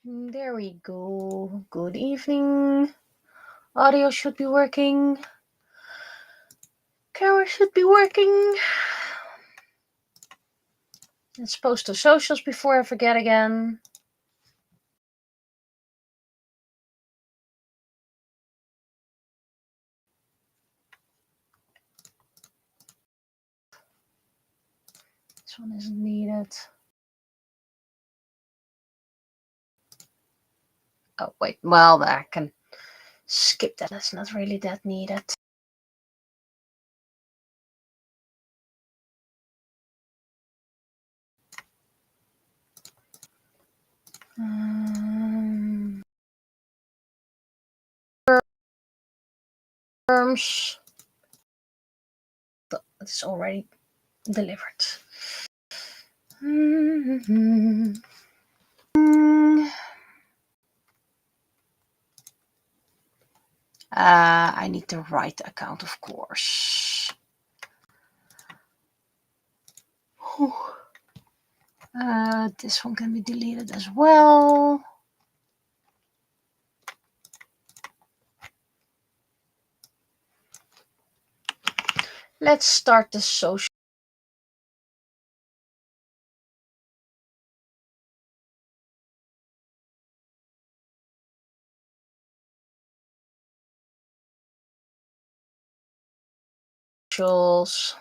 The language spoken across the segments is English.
There we go. Good evening. Audio should be working. Camera should be working. Let's post the socials before I forget again. This one isn't needed. Oh, wait. Well, I can skip that. That's not really that needed. Terms. It's already delivered. I need the right account, of course. This one can be deleted as well. Let's start the social. Socials.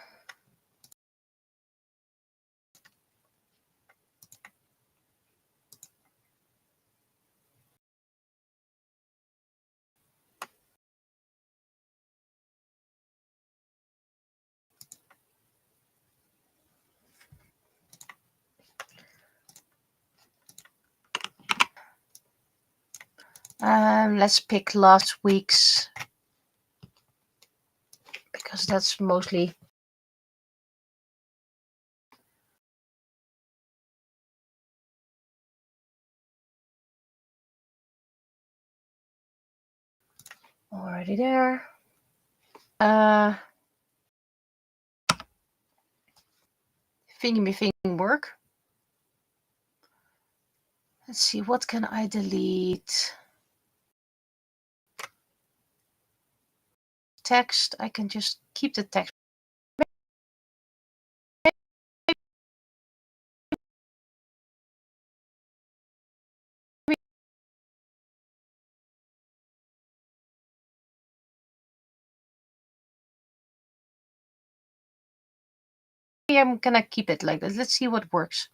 Let's pick last week's because that's mostly already there. Thingy work. Let's see, what can I delete? Text. I can just keep the text. I'm gonna keep it like this. Let's see what works.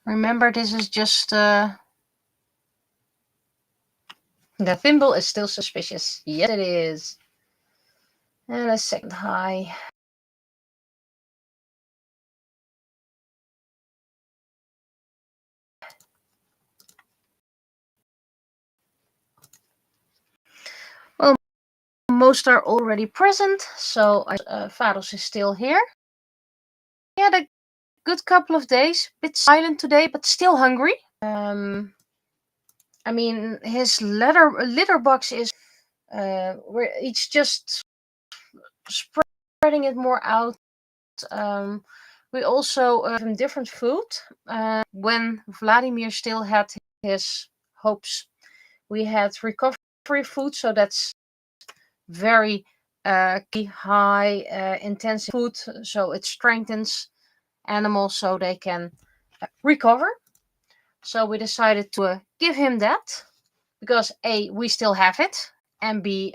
Remember, this is just the thimble is still suspicious. Yes, it is. And a second high. Well, most are already present, so Vados is still here. He had a good couple of days, bit silent today, but still hungry. I mean, his litter box is where it's just spreading it more out. We also give him different food. When Vladimir still had his hopes, we had recovery food, so that's very high intensive food, so it strengthens animals so they can recover. So we decided to give him that because A, we still have it, and B,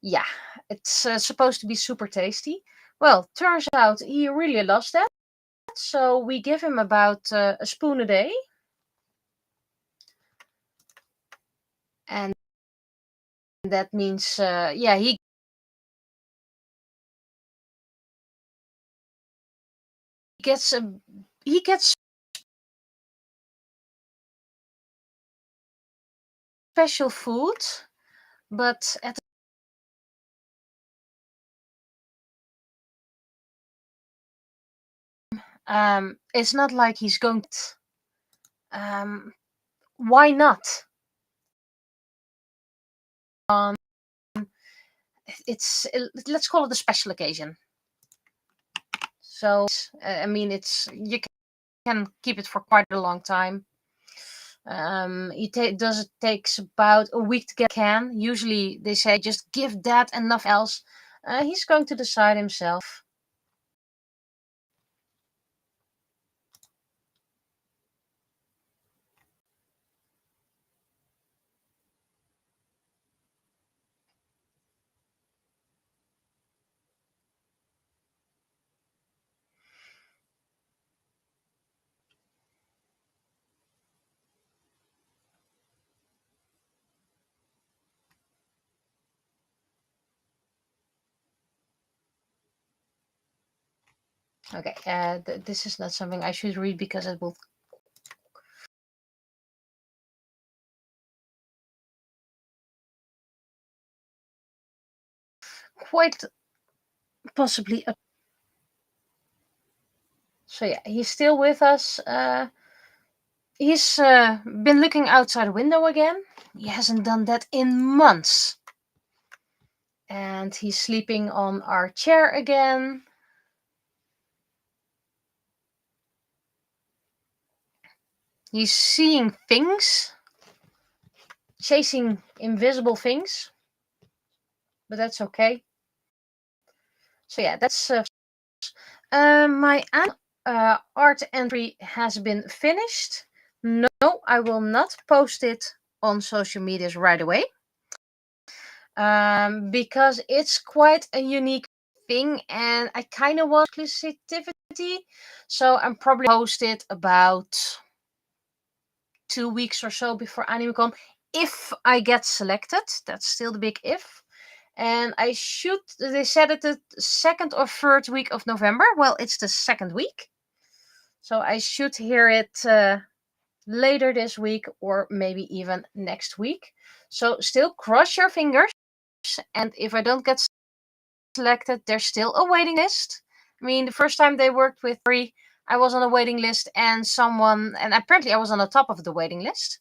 yeah, it's supposed to be super tasty. Well, turns out he really loves that, so we give him about a spoon a day. And that means, yeah, he gets special food, but at it's not like he's going to. Why not? It's let's call it a special occasion. So I mean, it's you can keep it for quite a long time. It takes about a week to get a can. Usually they say just give that and nothing else. He's going to decide himself. Okay, this is not something I should read because it will quite possibly. So yeah, he's still with us. He's been looking outside the window again. He hasn't done that in months. And he's sleeping on our chair again. He's seeing things, chasing invisible things, but that's okay. So yeah, that's my art entry has been finished. No, I will not post it on social medias right away. Because it's quite a unique thing and I kind of want exclusivity. So I'm probably post it about 2 weeks or so before AnimeCon. If I get selected, that's still the big if. And they said it the second or third week of November. Well, it's the second week. So I should hear it later this week or maybe even next week. So still cross your fingers. And if I don't get selected, there's still a waiting list. I mean, the first time they worked with Free, I was on a waiting list and apparently I was on the top of the waiting list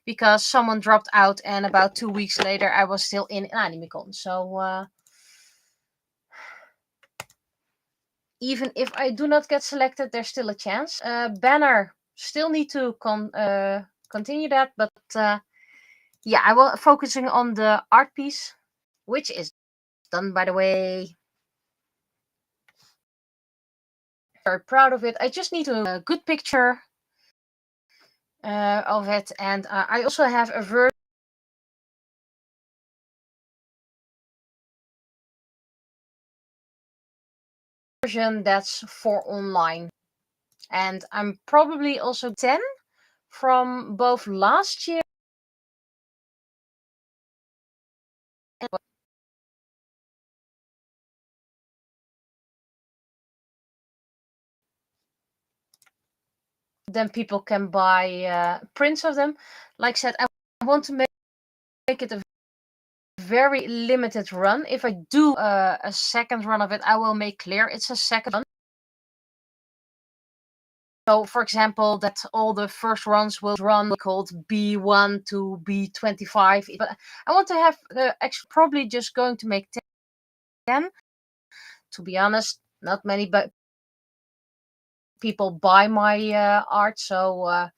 because someone dropped out and about 2 weeks later I was still in AnimeCon. So even if I do not get selected, there's still a chance. Banner, still need to continue that, but yeah, I will focusing on the art piece, which is done, by the way. Very proud of it. I just need a good picture of it, and I also have a version that's for online, and I'm probably also 10 from both last year and then people can buy prints of them. Like I said, I want to make it a very limited run. If I do a second run of it, I will make clear it's a second run. So, for example, that all the first runs will run called B1 to B25. But I want to have actually probably just going to make 10. To be honest, not many people buy my art. So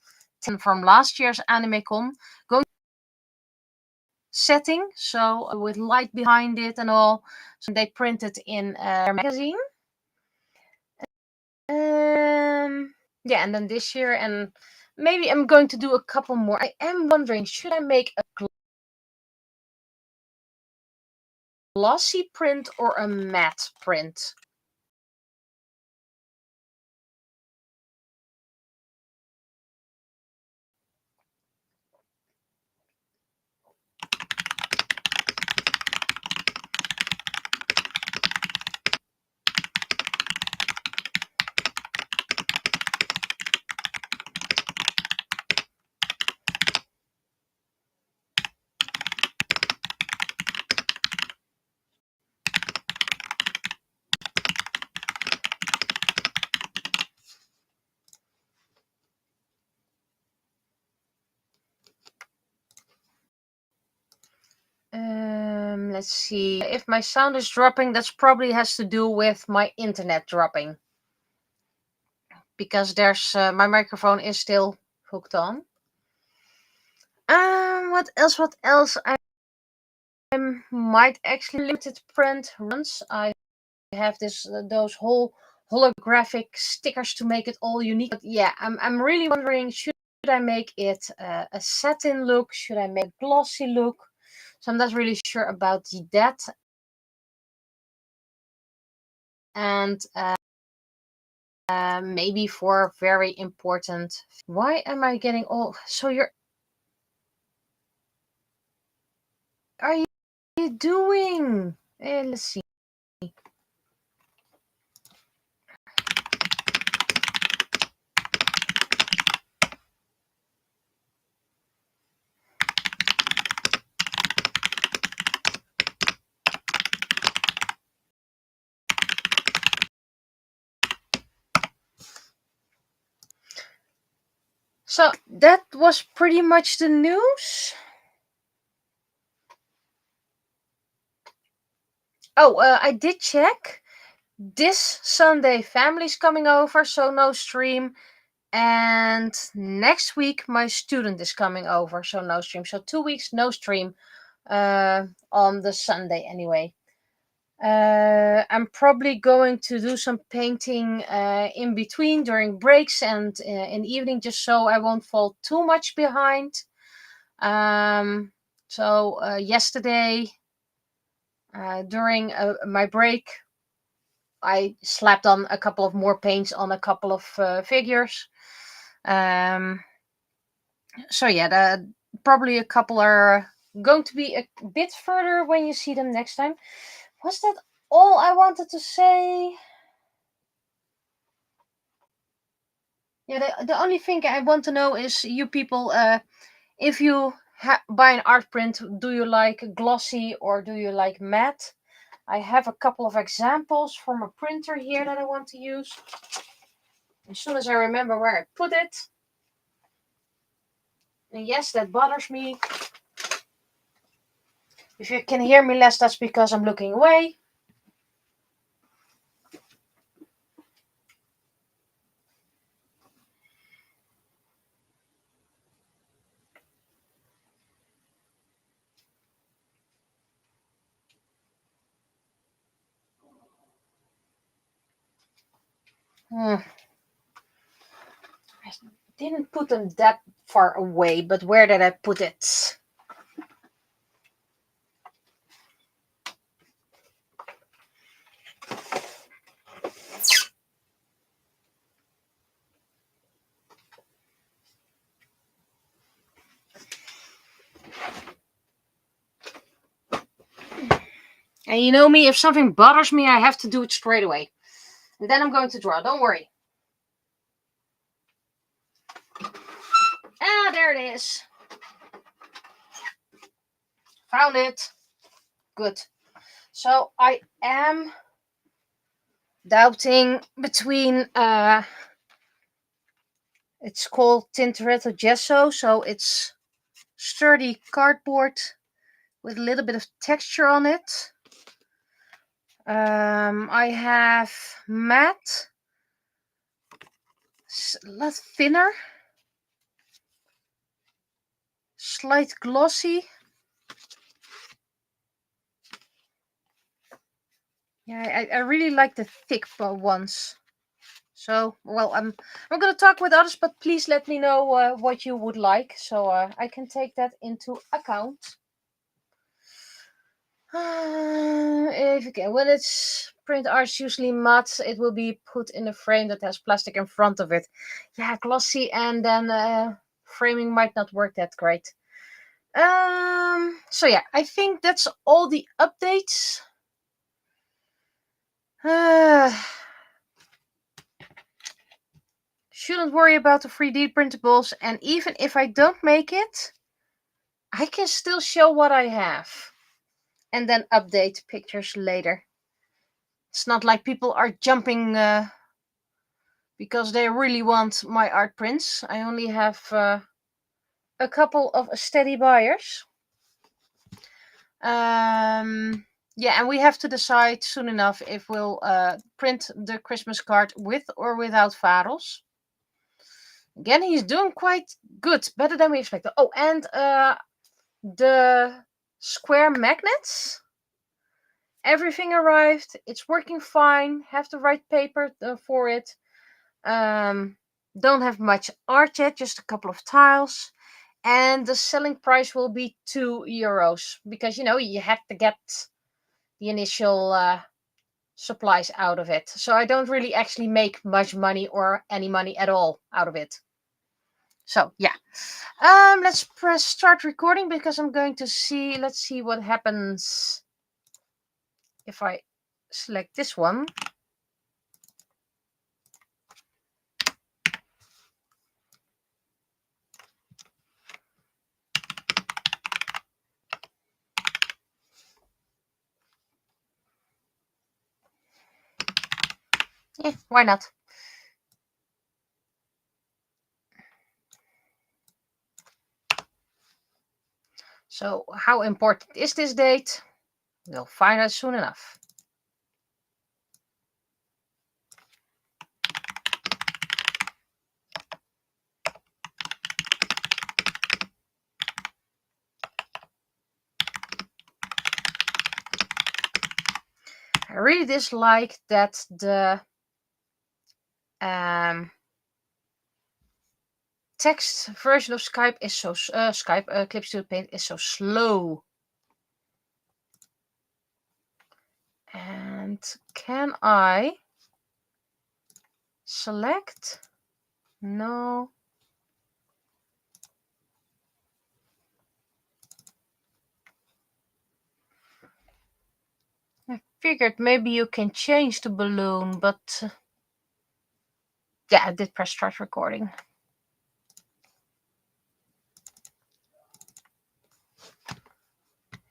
10 from last year's AnimeCon. Going setting, so with light behind it and all. So they printed in their magazine. Yeah, and then this year, and maybe I'm going to do a couple more. I am wondering, should I make a glossy print or a matte print? Let's see. If my sound is dropping, that's probably has to do with my internet dropping. Because there's my microphone is still hooked on. What else? I might actually limited print runs. I have those whole holographic stickers to make it all unique. But yeah, I'm really wondering, should I make it a satin look? Should I make a glossy look? So I'm not really sure about that. And maybe for very important. Why am I getting all? So are you doing? Let's see. So that was pretty much the news. Oh, I did check. This Sunday, family's coming over, so no stream. And next week, my student is coming over, so no stream. So 2 weeks, no stream on the Sunday anyway. I'm probably going to do some painting in between during breaks and in the evening, just so I won't fall too much behind. So yesterday, during my break, I slapped on a couple of more paints on a couple of figures. So yeah, probably a couple are going to be a bit further when you see them next time. Was that all I wanted to say? Yeah, the only thing I want to know is you people, if you buy an art print, do you like glossy or do you like matte? I have a couple of examples from a printer here that I want to use. As soon as I remember where I put it. And yes, that bothers me. If you can hear me less, that's because I'm looking away. I didn't put them that far away, but where did I put it? And you know me, if something bothers me, I have to do it straight away. And then I'm going to draw, don't worry. Ah, there it is. Found it. Good. So I am doubting between, it's called Tintoretto Gesso, so it's sturdy cardboard with a little bit of texture on it. I have matte, a lot thinner, slight glossy. Yeah, I really like the thick ones. So, well, I'm going to talk with others, but please let me know what you would like, so I can take that into account. If you can, when it's print art, usually matte, it will be put in a frame that has plastic in front of it. Yeah, glossy, and then framing might not work that great. So yeah, I think that's all the updates. Shouldn't worry about the 3D printables, and even if I don't make it, I can still show what I have and then update pictures later. It's not like people are jumping because they really want my art prints. I only have a couple of steady buyers. Yeah, and we have to decide soon enough if we'll print the Christmas card with or without Varos. Again, he's doing quite good, better than we expected. Oh, and the square magnets, everything arrived. It's working fine. Have the right paper for it. Don't have much art yet, just a couple of tiles. And the selling price will be €2 because you have to get the initial supplies out of it. So I don't really actually make much money or any money at all out of it. So yeah, let's press start recording because I'm going to see. Let's see what happens if I select this one. Yeah, why not? So how important is this date? We'll find out soon enough. I really dislike that the text version of Skype is so Clip Studio Paint is so slow. And can I select? No. I figured maybe you can change the balloon, but yeah, I did press start recording.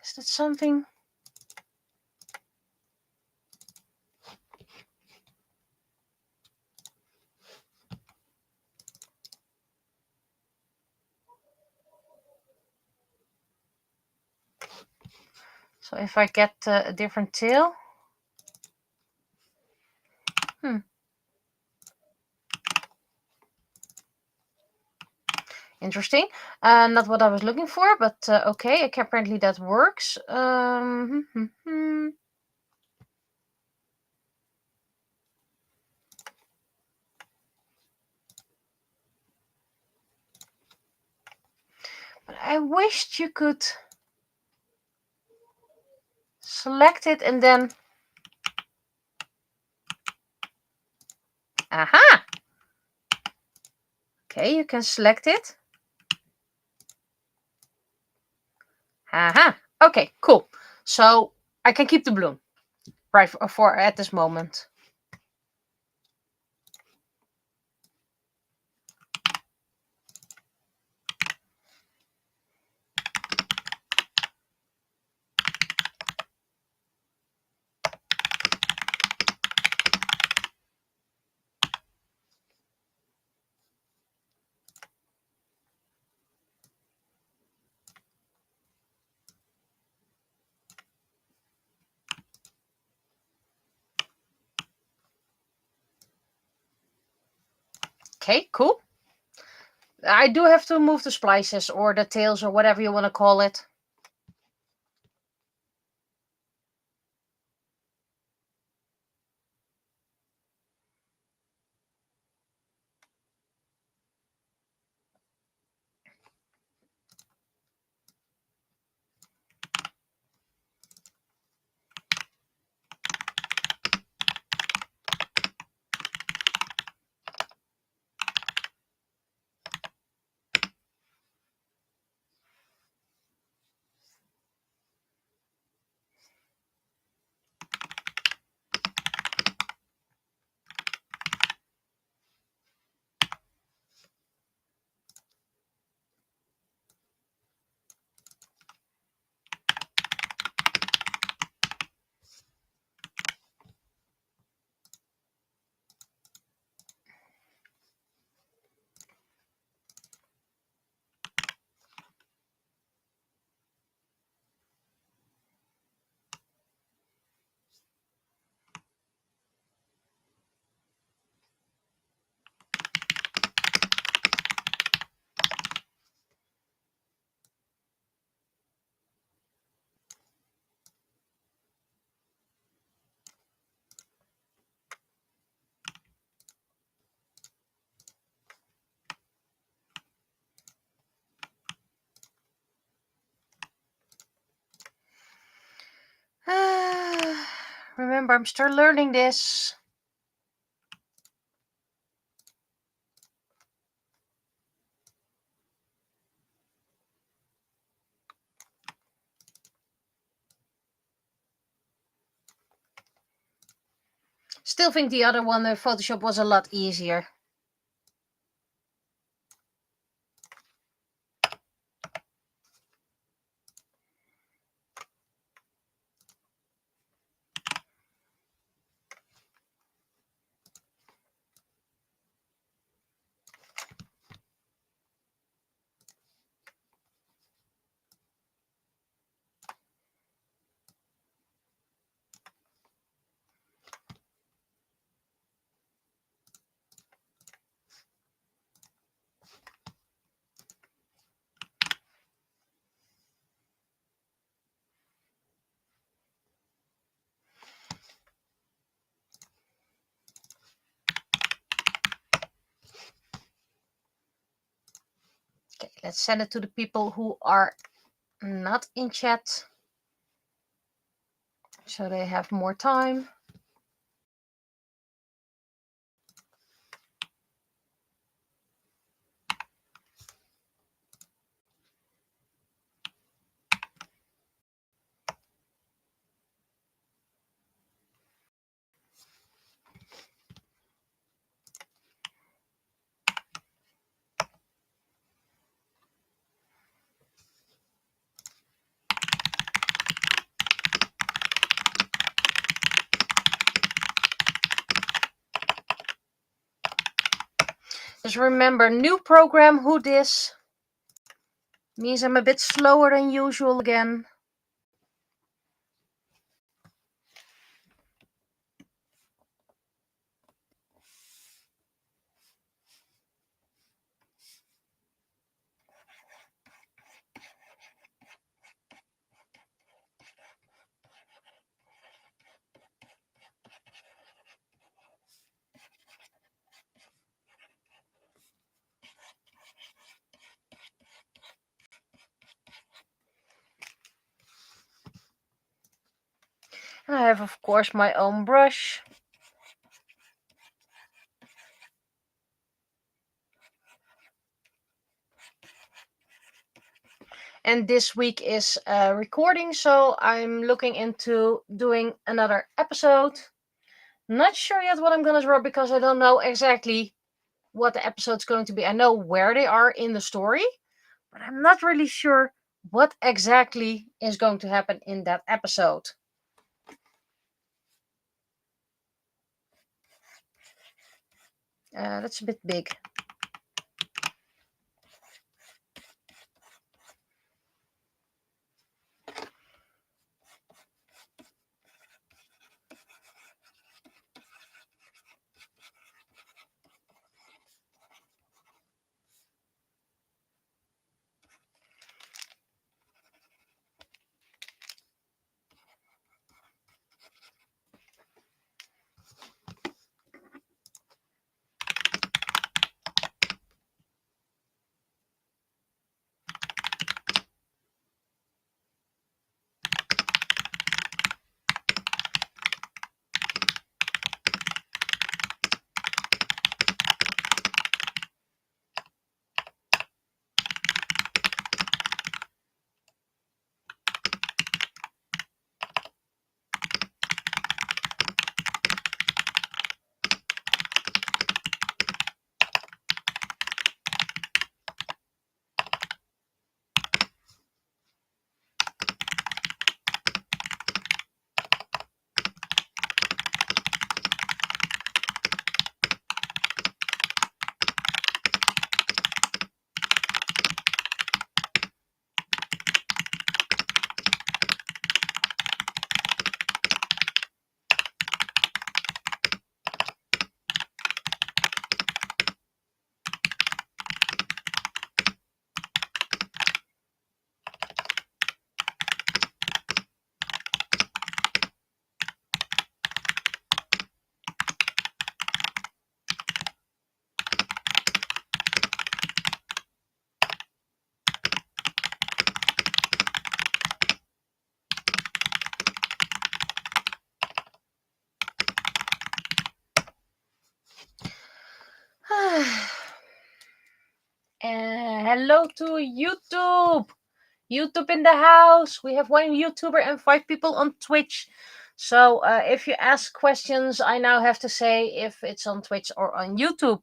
Is that something? So if I get a different tail. Interesting. Not what I was looking for, but okay. Apparently that works. But I wished you could select it and then. Aha! Okay, you can select it. Aha! Okay, cool. So I can keep the balloon right for at this moment. Okay, cool. I do have to move the splices or the tails or whatever you want to call it. Remember, I'm still learning this. Still think the other one, the Photoshop, was a lot easier. Okay, let's send it to the people who are not in chat, so they have more time. Just remember, new program, who this? Means I'm a bit slower than usual again. And I have, of course, my own brush. And this week is recording, so I'm looking into doing another episode. Not sure yet what I'm gonna draw because I don't know exactly what the episode's going to be. I know where they are in the story, but I'm not really sure what exactly is going to happen in that episode. That's a bit big. hello to YouTube. YouTube in the house. We have 1 YouTuber and 5 people on Twitch. So if you ask questions, I now have to say if it's on Twitch or on YouTube.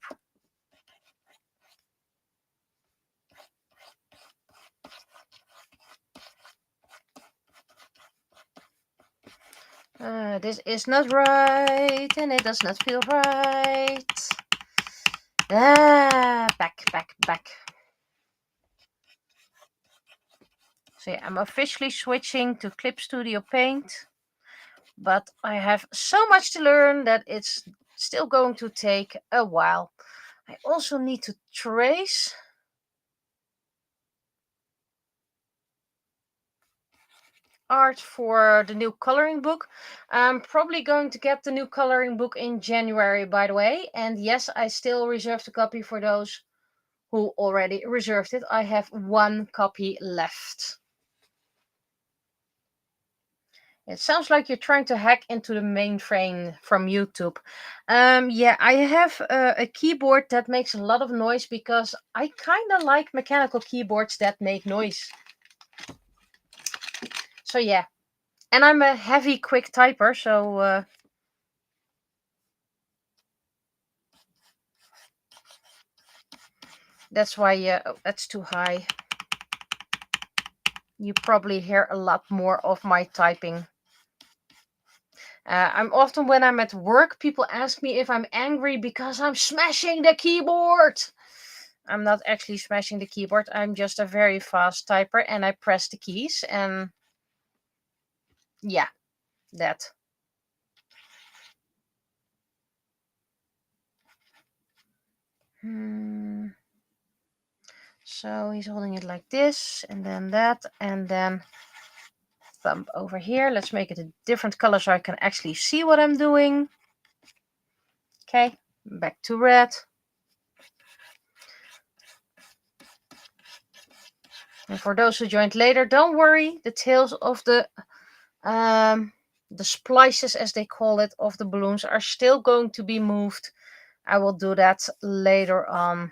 This is not right, and it does not feel right. Back. So yeah, I'm officially switching to Clip Studio Paint, but I have so much to learn that it's still going to take a while. I also need to trace. Art for the new coloring book. I'm probably going to get the new coloring book in January, by the way. And yes, I still reserved a copy for those who already reserved it. I have 1 copy left. It sounds like you're trying to hack into the mainframe from YouTube. Yeah, I have a keyboard that makes a lot of noise because I kind of like mechanical keyboards that make noise. So yeah. And I'm a heavy, quick typer, so that's why. Oh, that's too high. You probably hear a lot more of my typing. I'm often, when I'm at work, people ask me if I'm angry because I'm smashing the keyboard. I'm not actually smashing the keyboard. I'm just a very fast typer, and I press the keys, and yeah, that. So he's holding it like this, and then that, and then thumb over here. Let's make it a different color so I can actually see what I'm doing. Okay, back to red. And for those who joined later, don't worry, the tails of the splices, as they call it, of the balloons are still going to be moved. I will do that later on.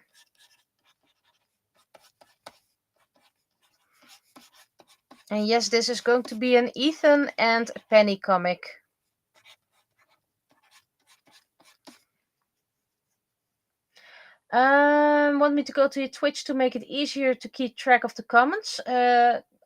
And yes, this is going to be an Ethan and Penny comic. Want me to go to your Twitch to make it easier to keep track of the comments?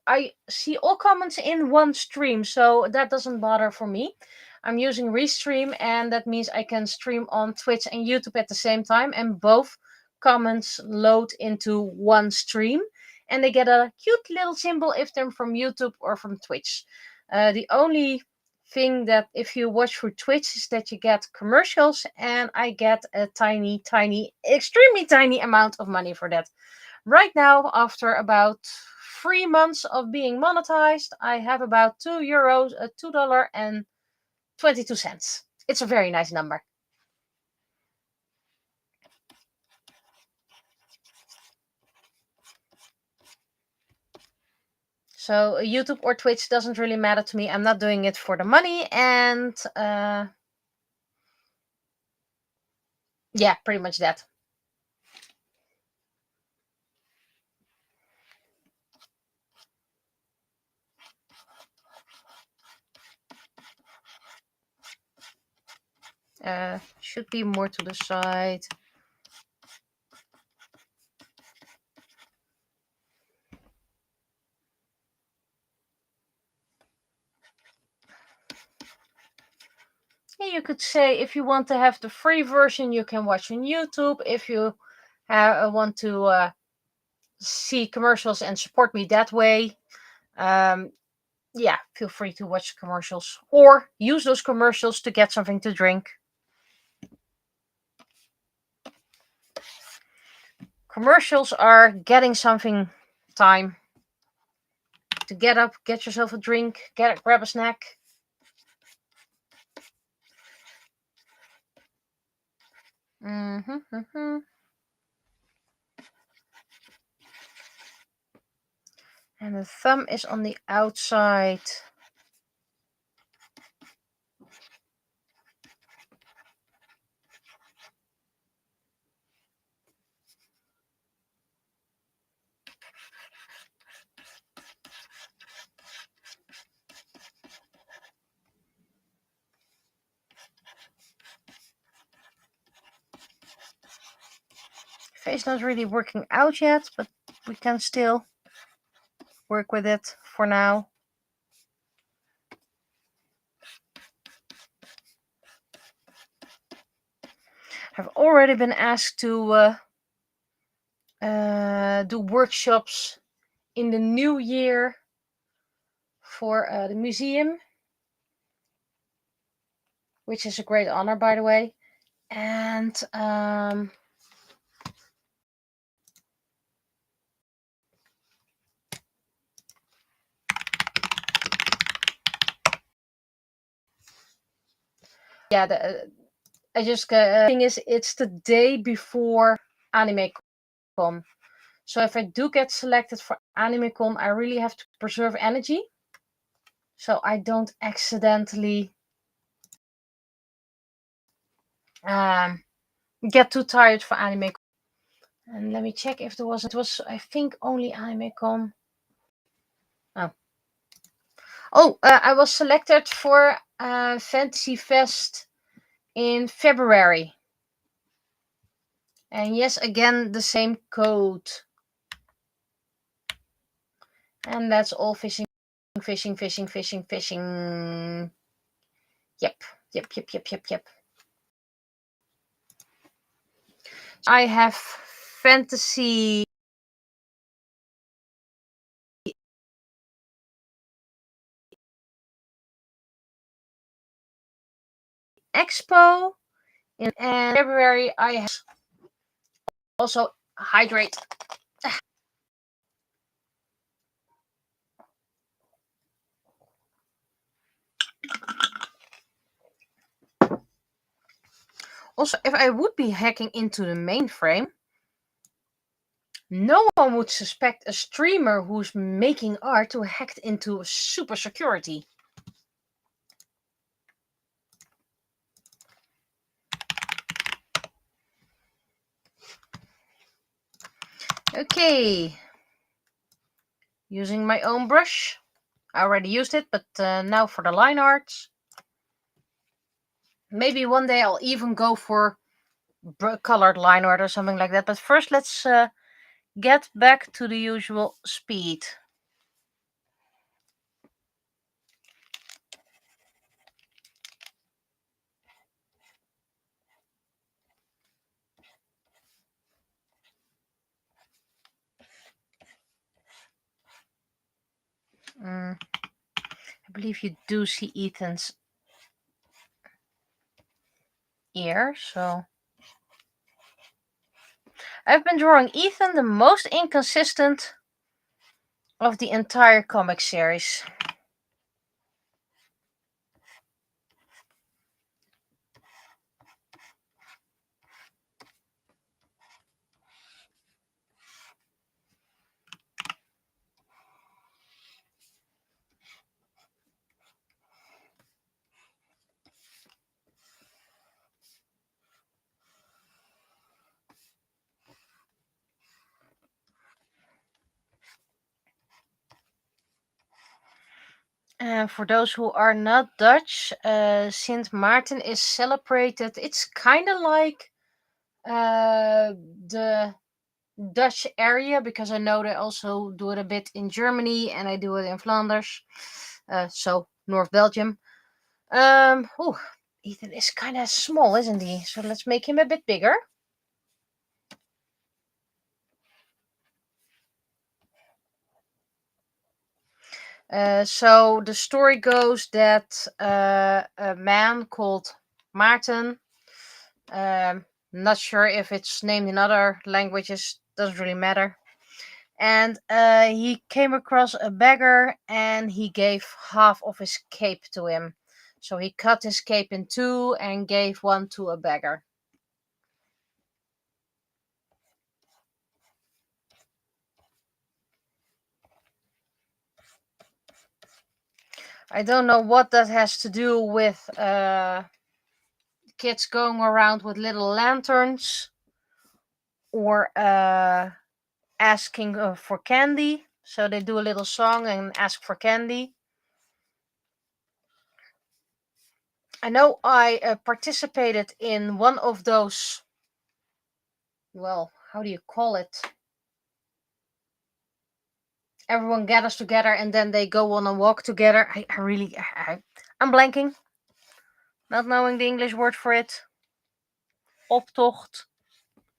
I see all comments in one stream, so that doesn't bother for me. I'm using Restream, and that means I can stream on Twitch and YouTube at the same time, and both comments load into one stream, and they get a cute little symbol if they're from YouTube or from Twitch. The only thing that if you watch through Twitch is that you get commercials, and I get a tiny, extremely tiny amount of money for that. Right now, after about 3 months of being monetized, I have about €2, $2.22. It's a very nice number. So YouTube or Twitch doesn't really matter to me. I'm not doing it for the money, and yeah, pretty much that. Should be more to the side. You could say if you want to have the free version, you can watch on YouTube. If you want to see commercials and support me that way, yeah, feel free to watch commercials or use those commercials to get something to drink. Commercials are getting something time to get up, get yourself a drink, grab a snack. And the thumb is on the outside. Face not really working out yet, but we can still work with it for now. I've already been asked to do workshops in the new year for the museum, which is a great honor, by the way. And yeah, I just thing is, it's the day before AnimeCon. So if I do get selected for AnimeCon, I really have to preserve energy, so I don't accidentally get too tired for AnimeCon. And let me check if there was. It was, I think, only AnimeCon. I was selected for Fantasy Fest in February. And yes, again, the same code. And that's all fishing, fishing, fishing, fishing, fishing. Yep. I have Fantasy Expo in February. I have also hydrate. Also, if I would be hacking into the mainframe, no one would suspect a streamer who's making art to hack into super security. Okay. Using my own brush. I already used it, but now for the line arts. Maybe one day I'll even go for colored line art or something like that. But first, let's get back to the usual speed. I believe you do see Ethan's ear, so I've been drawing Ethan, the most inconsistent of the entire comic series. And for those who are not Dutch, Sint Maarten is celebrated. It's kind of like the Dutch area, because I know they also do it a bit in Germany and I do it in Flanders. So North Belgium. Oh, Ethan is kind of small, isn't he? So let's make him a bit bigger. So the story goes that a man called Maarten, not sure if it's named in other languages, doesn't really matter. And he came across a beggar and he gave half of his cape to him. So he cut his cape in two and gave one to a beggar. I don't know what that has to do with kids going around with little lanterns or asking for candy. So they do a little song and ask for candy. I know I participated in one of those, well, how do you call it? Everyone gathers together and then they go on a walk together. I'm blanking. Not knowing the English word for it. Optocht.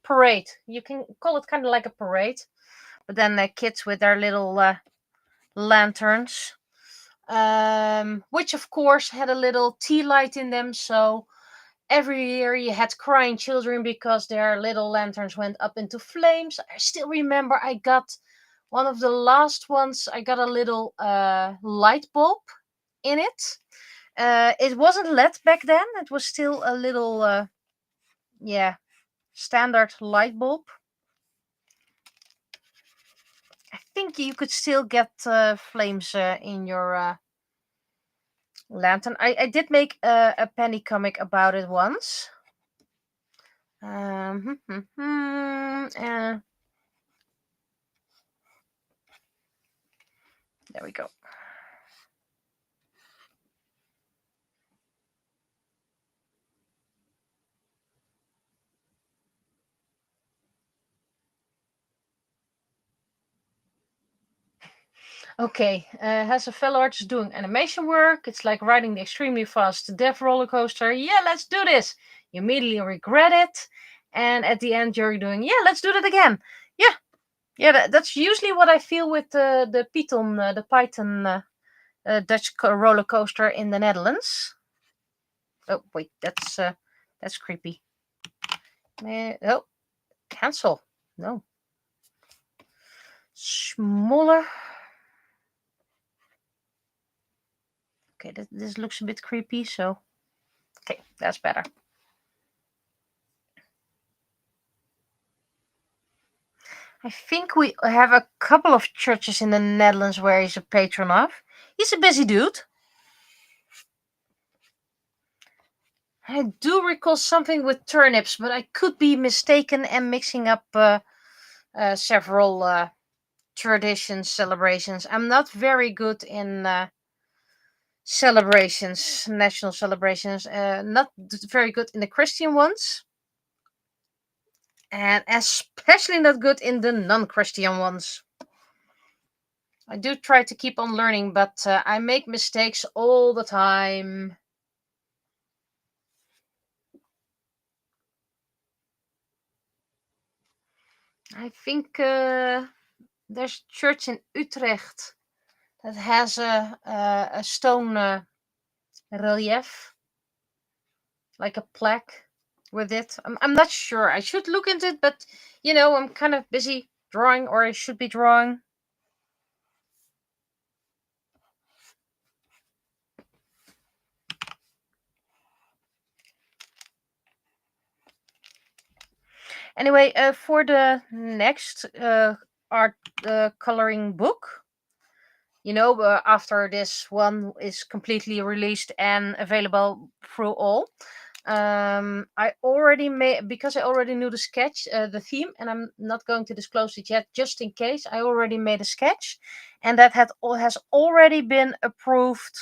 Parade. You can call it kind of like a parade. But then kids with their little lanterns. Which of course had a little tea light in them. So every year you had crying children because their little lanterns went up into flames. I still remember I got one of the last ones. I got a little light bulb in it. It wasn't LED back then. It was still a little, standard light bulb. I think you could still get flames in your lantern. I did make a penny comic about it once. There we go. Okay, has a fellow artist doing animation work. It's like riding the extremely fast death roller coaster. Yeah, let's do this. You immediately regret it. And at the end, you're doing, yeah, let's do that again. Yeah, that's usually what I feel with the Python Dutch roller coaster in the Netherlands. Oh, wait, that's creepy. Oh, cancel. No. Smaller. Okay, this looks a bit creepy, so... Okay, that's better. I think we have a couple of churches in the Netherlands where he's a patron of. He's a busy dude. I do recall something with turnips, but I could be mistaken and mixing up several traditions, celebrations. I'm not very good in celebrations, national celebrations. Not very good in the Christian ones. And especially not good in the non-Christian ones. I do try to keep on learning, but I make mistakes all the time. I think there's a church in Utrecht that has a stone relief, like a plaque with it. I'm not sure. I should look into it, but I'm kind of busy drawing, or I should be drawing. Anyway, for the next art coloring book, after this one is completely released and available through all, I already made, because I already knew the sketch, the theme, and I'm not going to disclose it yet, just in case. I already made a sketch, and that has already been approved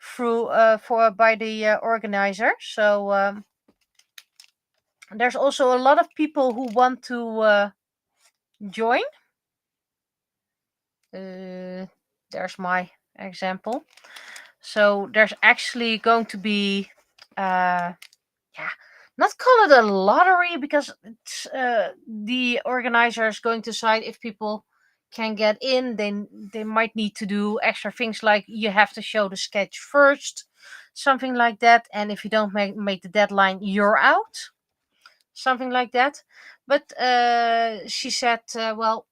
through by the organizer. So there's also a lot of people who want to join. There's my example. So there's actually going to be not call it a lottery, because it's, the organizer is going to decide if people can get in. They might need to do extra things, like you have to show the sketch first, something like that, and if you don't make the deadline, you're out, something like that. But she said, well,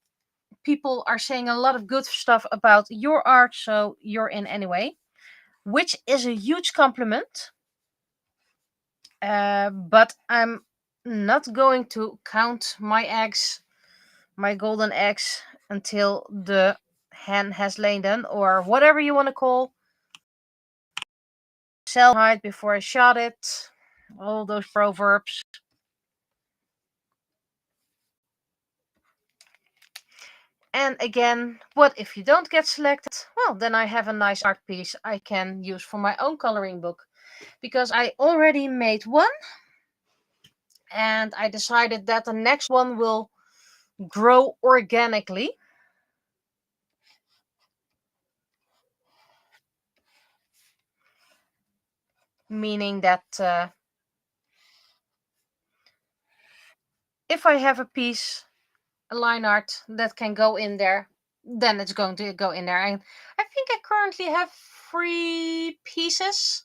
people are saying a lot of good stuff about your art, so you're in anyway, which is a huge compliment. But I'm not going to count my eggs, my golden eggs, until the hen has laid them, or whatever you want to call. Sell hide before I shot it. All those proverbs. And again, what if you don't get selected? Well, then I have a nice art piece I can use for my own coloring book, because I already made one. And I decided that the next one will grow organically. Meaning that if I have a piece, a line art that can go in there, then it's going to go in there. And I think I currently have 3 pieces.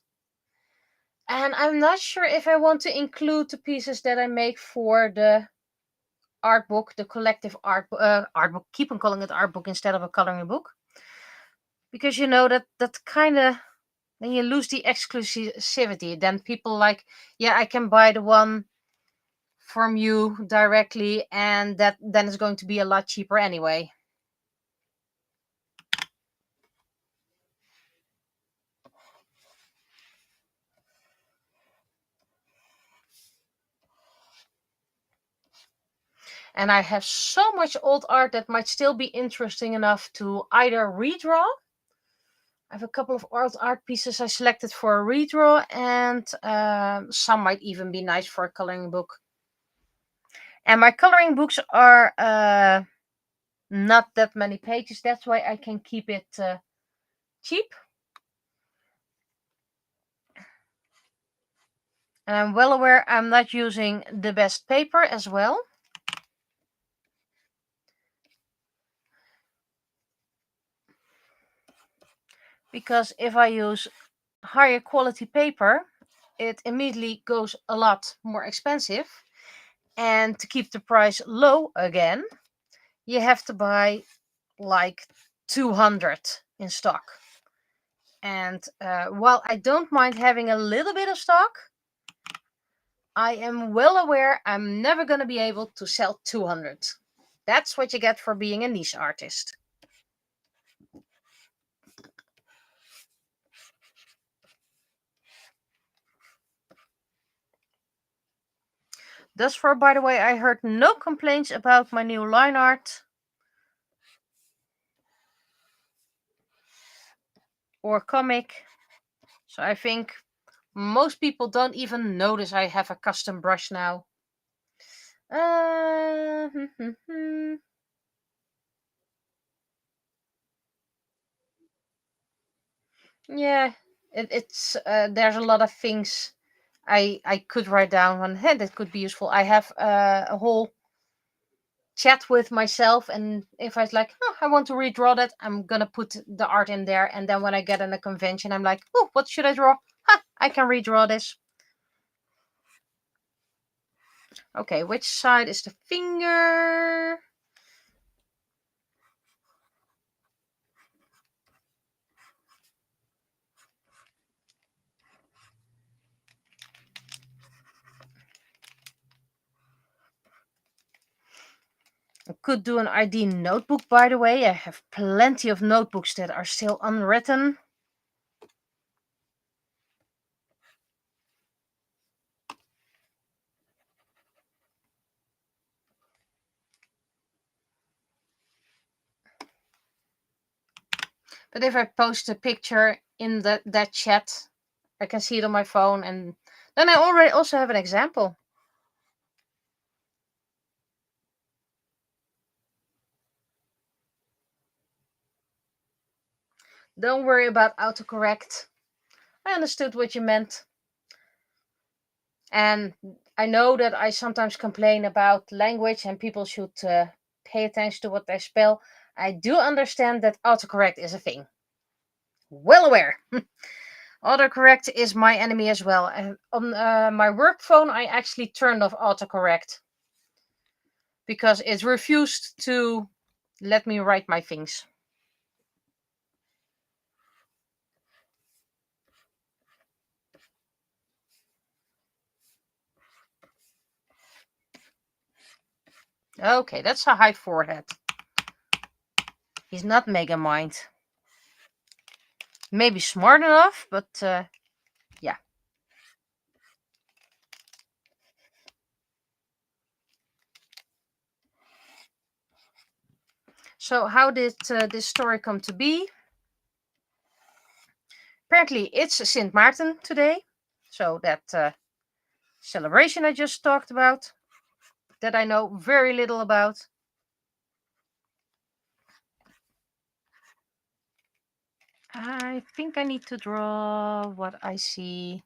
And I'm not sure if I want to include the pieces that I make for the art book, the collective art book. Keep on calling it art book instead of a coloring book. Because you know that kind of, then you lose the exclusivity. Then people like, yeah, I can buy the one from you directly, and that then it's going to be a lot cheaper anyway. And I have so much old art that might still be interesting enough to either redraw. I have a couple of old art pieces I selected for a redraw, and some might even be nice for a coloring book. And my coloring books are not that many pages. That's why I can keep it cheap. And I'm well aware I'm not using the best paper as well. Because if I use higher quality paper, it immediately goes a lot more expensive. And to keep the price low again, you have to buy like 200 in stock. And while I don't mind having a little bit of stock, I am well aware I'm never going to be able to sell 200. That's what you get for being a niche artist. Thus far, by the way, I heard no complaints about my new line art or comic. So I think most people don't even notice I have a custom brush now. Yeah, it's there's a lot of things I could write down on hey, that could be useful. I have a whole chat with myself, and if I was like, oh, I want to redraw that, I'm gonna put the art in there, and then when I get in a convention, I'm like, oh, what should I draw? I can redraw this. Okay, which side is the finger? I could do an ID notebook, by the way. I have plenty of notebooks that are still unwritten. But if I post a picture in that chat, I can see it on my phone, and then I already also have an example. Don't worry about autocorrect. I understood what you meant. And I know that I sometimes complain about language and people should pay attention to what they spell. I do understand that autocorrect is a thing. Well aware. Autocorrect is my enemy as well. On my work phone, I actually turned off autocorrect because it refused to let me write my things. Okay, that's a high forehead. He's not Mega Mind. Maybe smart enough, but yeah. So how did this story come to be? Apparently it's Sint Maarten today, so that celebration I just talked about, that I know very little about. I think I need to draw what I see.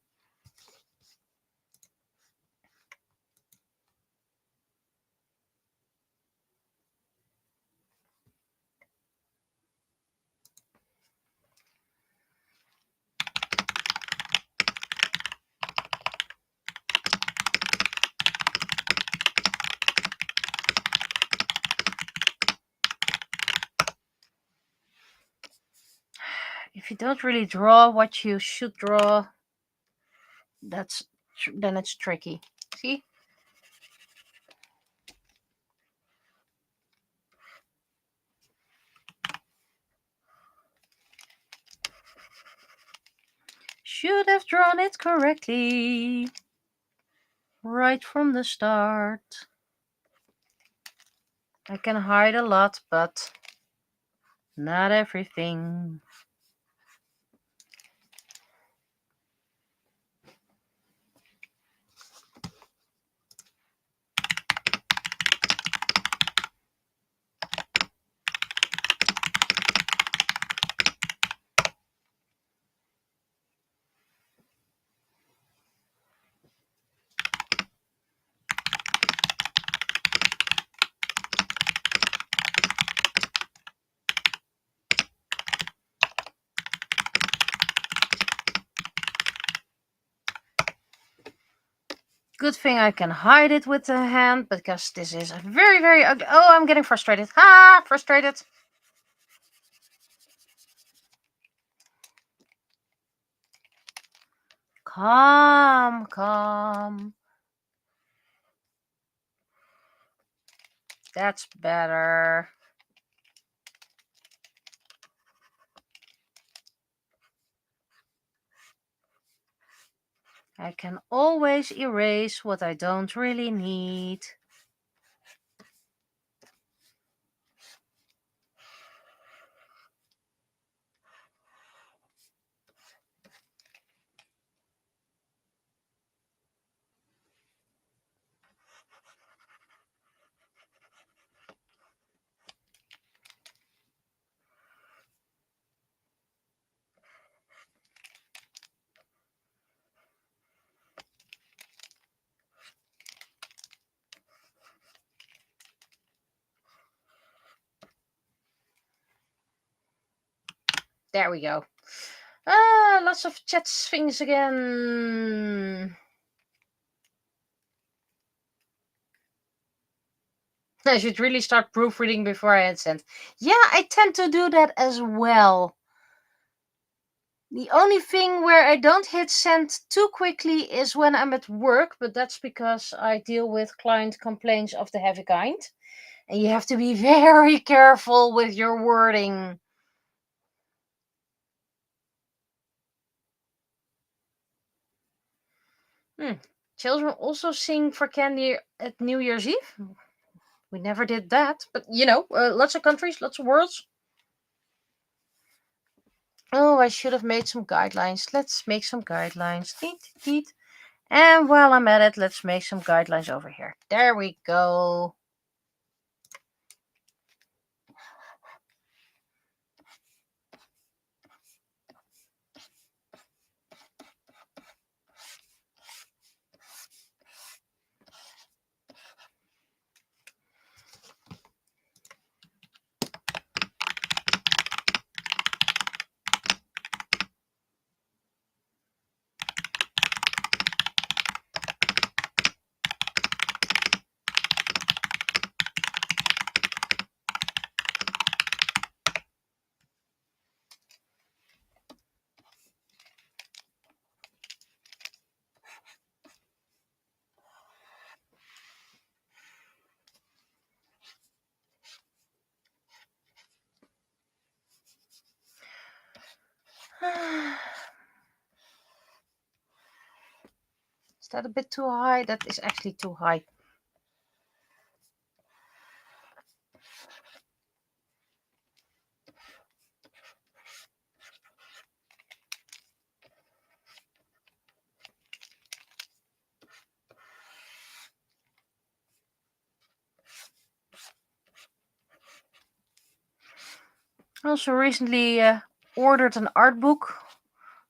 If you don't really draw what you should draw, then it's tricky. See? Should have drawn it correctly right from the start. I can hide a lot, but not everything. Good thing I can hide it with the hand, because this is a very, very ugly. Oh, I'm getting frustrated. Ha! Frustrated. Calm, calm. That's better. I can always erase what I don't really need. There we go. Lots of chat things again. I should really start proofreading before I hit send. Yeah, I tend to do that as well. The only thing where I don't hit send too quickly is when I'm at work, but that's because I deal with client complaints of the heavy kind. And you have to be very careful with your wording. Children also sing for candy at New Year's Eve? We never did that, but lots of countries, lots of worlds. Oh, I should have made some guidelines. Let's make some guidelines. Neat, neat. And while I'm at it, let's make some guidelines over here. There we go. Is that a bit too high? That is actually too high. I also recently ordered an art book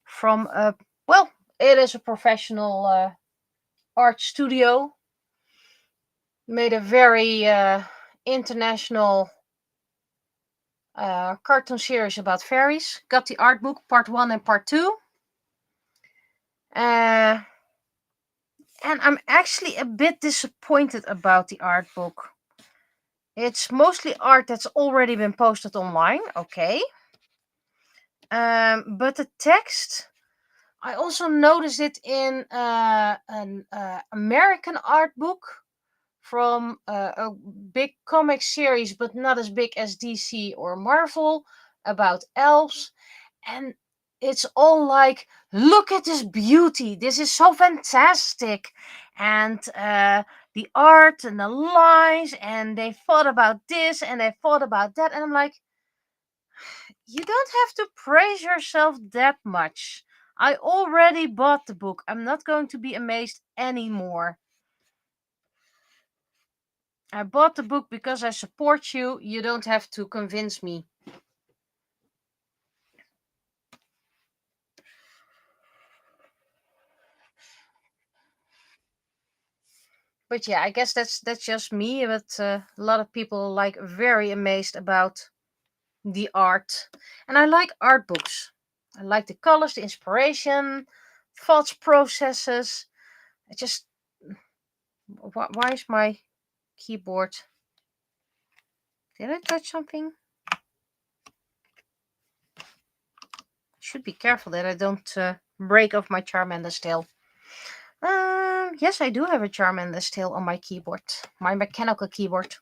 from a, well, it is a professional art studio. Made a very international cartoon series about fairies. Got the art book, part 1 and part 2. And I'm actually a bit disappointed about the art book. It's mostly art that's already been posted online, okay. But the text, I also noticed it in an American art book from a big comic series, but not as big as DC or Marvel, about elves. And it's all like, look at this beauty. This is so fantastic. And the art and the lines, and they thought about this and they thought about that. And I'm like, you don't have to praise yourself that much. I already bought the book. I'm not going to be amazed anymore. I bought the book because I support you. You don't have to convince me. But yeah, I guess that's just me. But a lot of people are like very amazed about the art, and I like art books. I like the colors, the inspiration, thoughts processes. I just why is my keyboard? Did I touch something? Should be careful that I don't break off my Charmander's tail. Yes, I do have a Charmander's tail on my keyboard, my mechanical keyboard.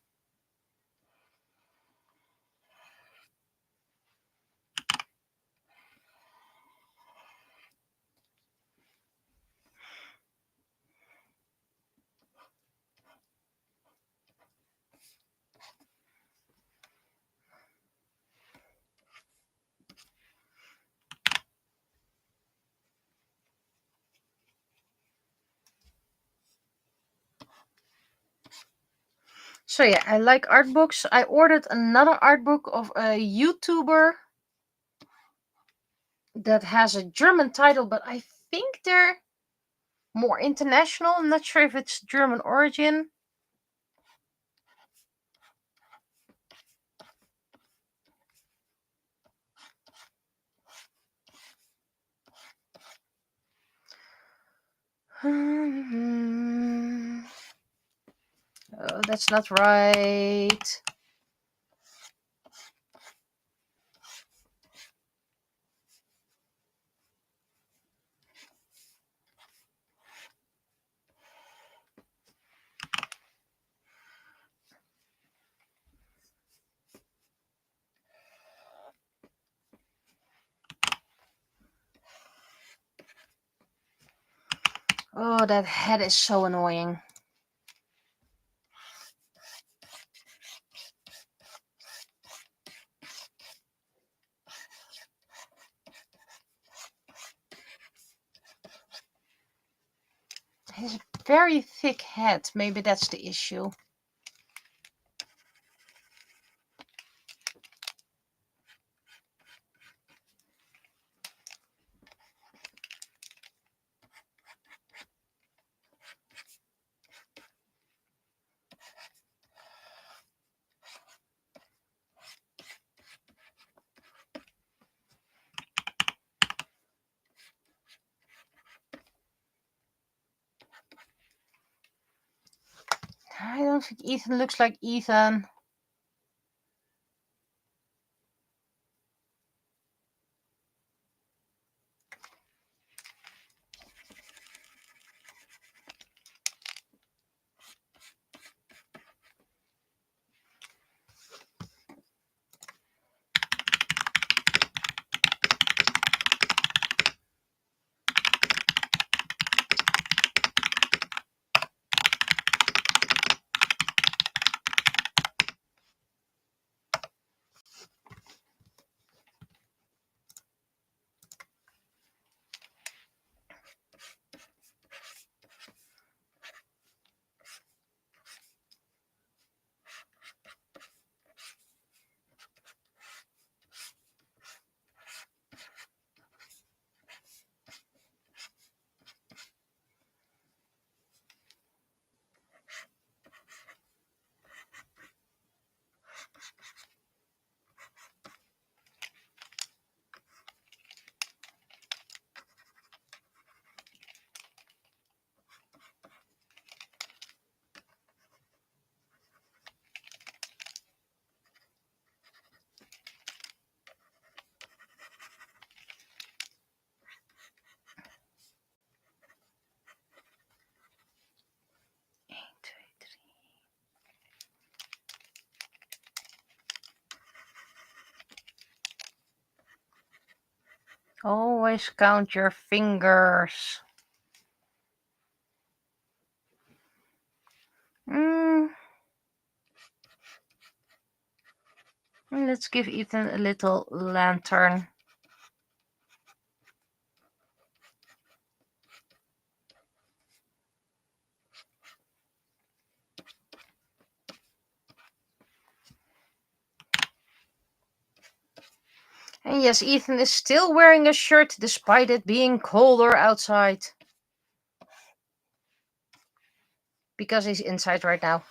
So yeah, I like art books. I ordered another art book of a YouTuber that has a German title, but I think they're more international. I'm not sure if it's German origin. Oh, that's not right. Oh, that head is so annoying. He's a very thick head. Maybe that's the issue. I don't think Ethan looks like Ethan. Always count your fingers. Let's give Ethan a little lantern. And yes, Ethan is still wearing a shirt despite it being colder outside. Because he's inside right now.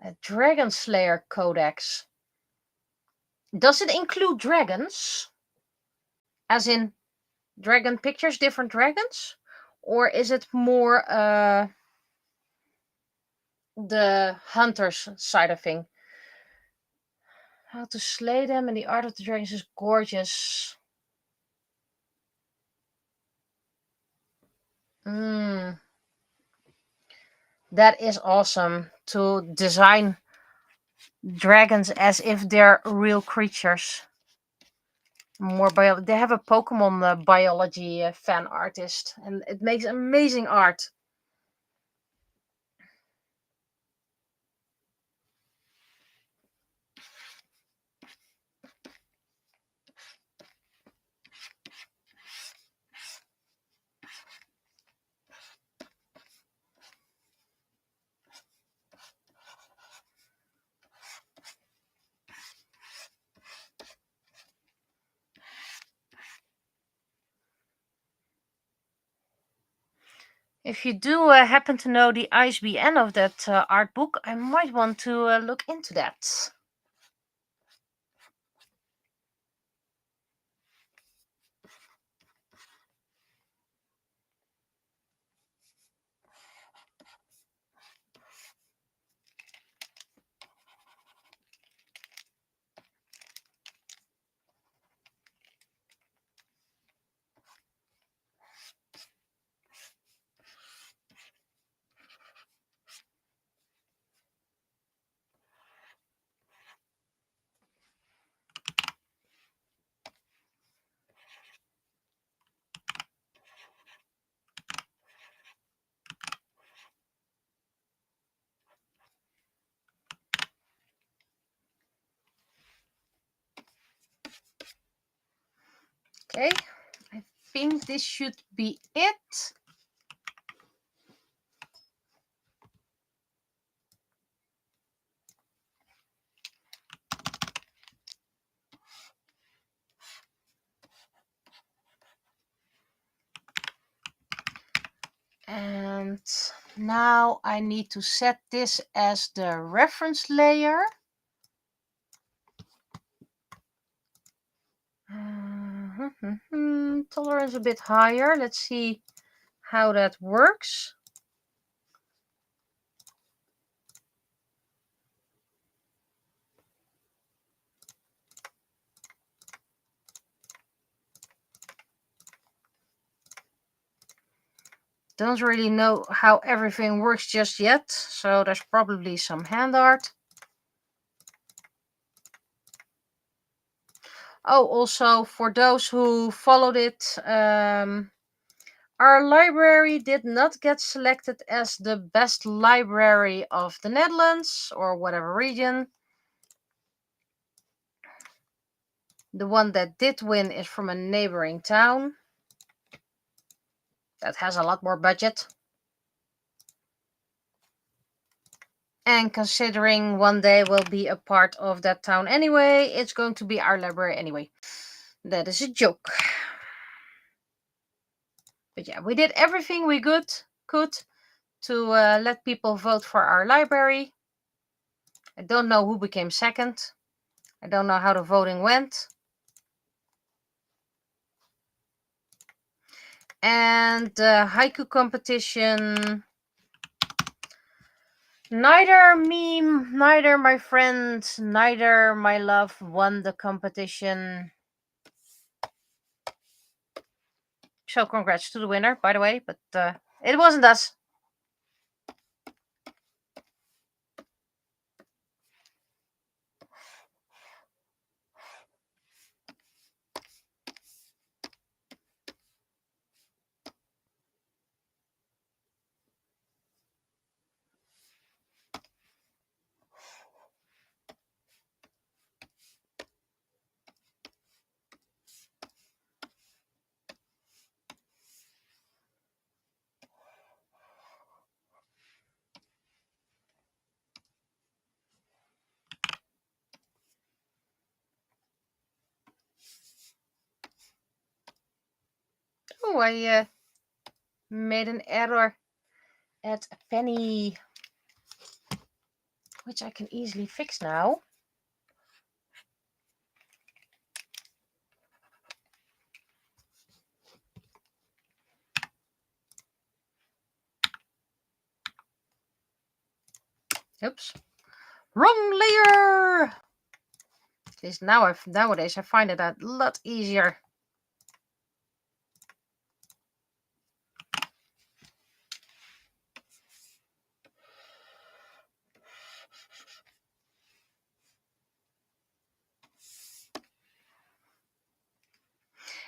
A Dragon Slayer Codex. Does it include dragons? As in dragon pictures, different dragons? Or is it more the hunter's side of thing? How to slay them and the art of the dragons is gorgeous. That is awesome to design dragons as if they're real creatures. More they have a Pokemon biology fan artist, and it makes amazing art. If you do happen to know the ISBN of that art book, I might want to look into that. Okay, I think this should be it. And now I need to set this as the reference layer. Tolerance a bit higher. Let's see how that works. Don't really know how everything works just yet, so there's probably some hand art. Oh, also for those who followed it, our library did not get selected as the best library of the Netherlands or whatever region. The one that did win is from a neighboring town that has a lot more budget. And considering one day we'll be a part of that town anyway, it's going to be our library anyway. That is a joke. But yeah, we did everything we could to let people vote for our library. I don't know who became second. I don't know how the voting went. And the haiku competition, neither me, neither my friend, neither my love won the competition. So congrats to the winner, by the way, but it wasn't us. Oh, I made an error at a penny, which I can easily fix now. Oops. Wrong layer! At least nowadays I find it a lot easier.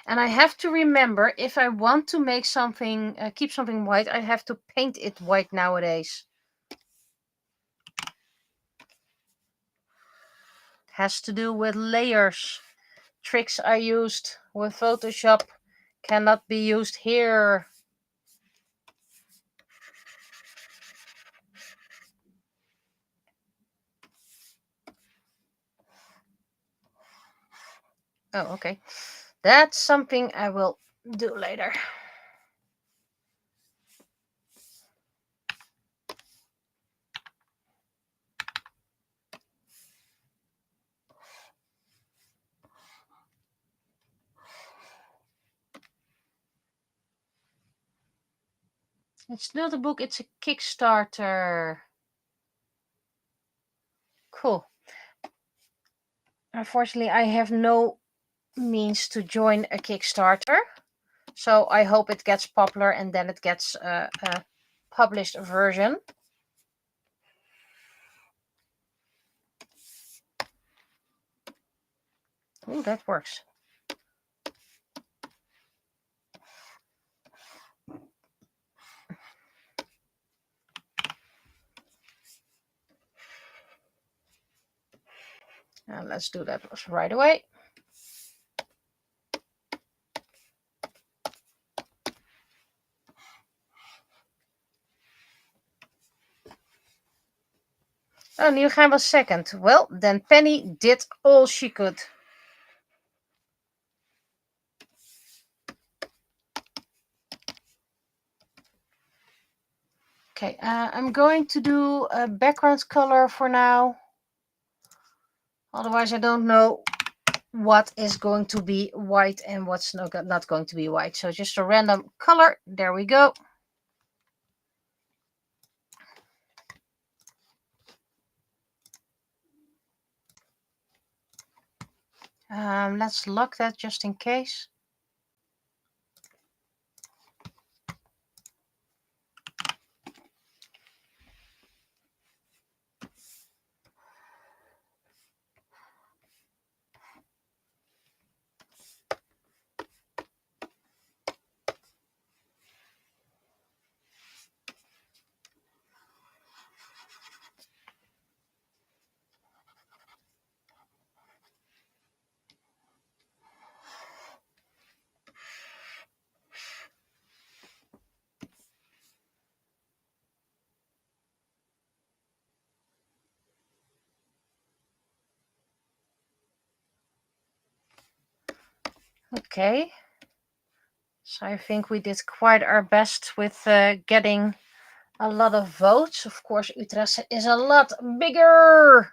And I have to remember, if I want to make something, keep something white, I have to paint it white nowadays. Has to do with layers. Tricks I used with Photoshop cannot be used here. Oh, okay. That's something I will do later. It's not a book, it's a Kickstarter. Cool. Unfortunately, I have no means to join a Kickstarter. So I hope it gets popular and then it gets a published version. Oh, that works. And let's do that right away. Oh, Nieuwgein was second. Well, then Penny did all she could. Okay, I'm going to do a background color for now. Otherwise, I don't know what is going to be white and what's not going to be white. So just a random color. There we go. Let's lock that just in case. Okay. So I think we did quite our best with getting a lot of votes. Of course, Utrecht is a lot bigger.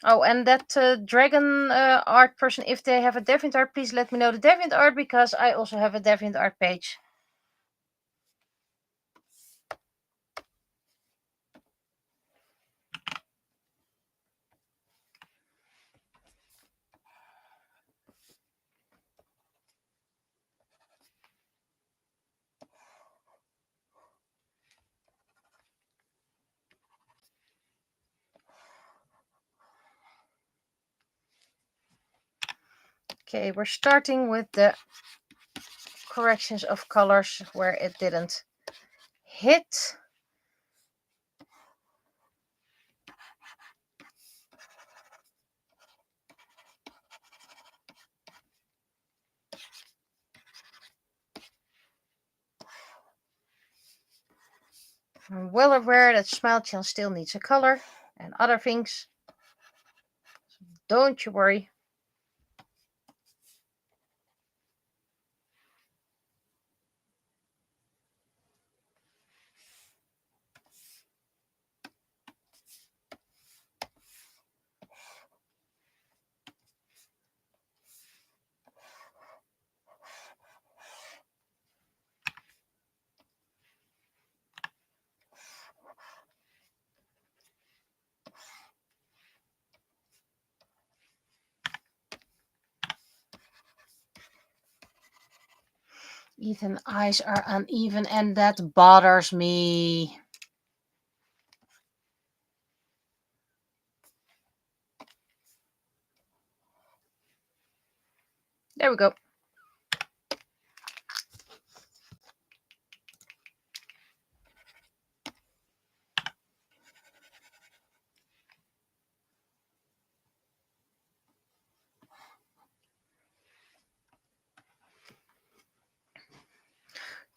Oh, and that dragon art person, if they have a DeviantArt, please let me know the DeviantArt, because I also have a DeviantArt page. Okay, we're starting with the corrections of colors where it didn't hit. I'm well aware that Smile Channel still needs a color and other things. Don't you worry. Ethan's eyes are uneven and that bothers me. There we go.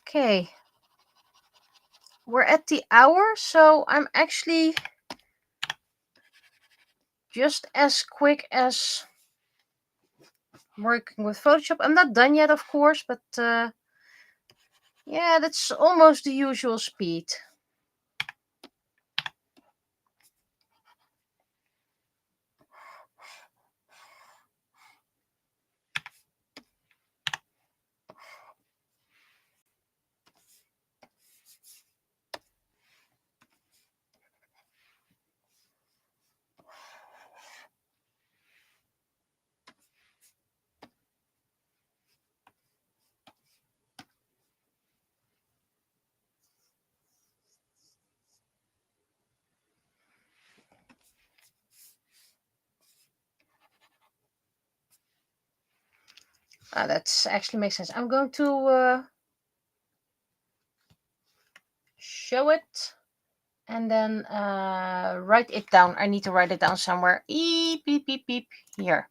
Okay. We're at the hour, so I'm actually just as quick as working with Photoshop. I'm not done yet, of course, but yeah, that's almost the usual speed. That's actually makes sense. I'm going to show it and then write it down. I need to write it down somewhere. Beep, beep, beep, beep. Here.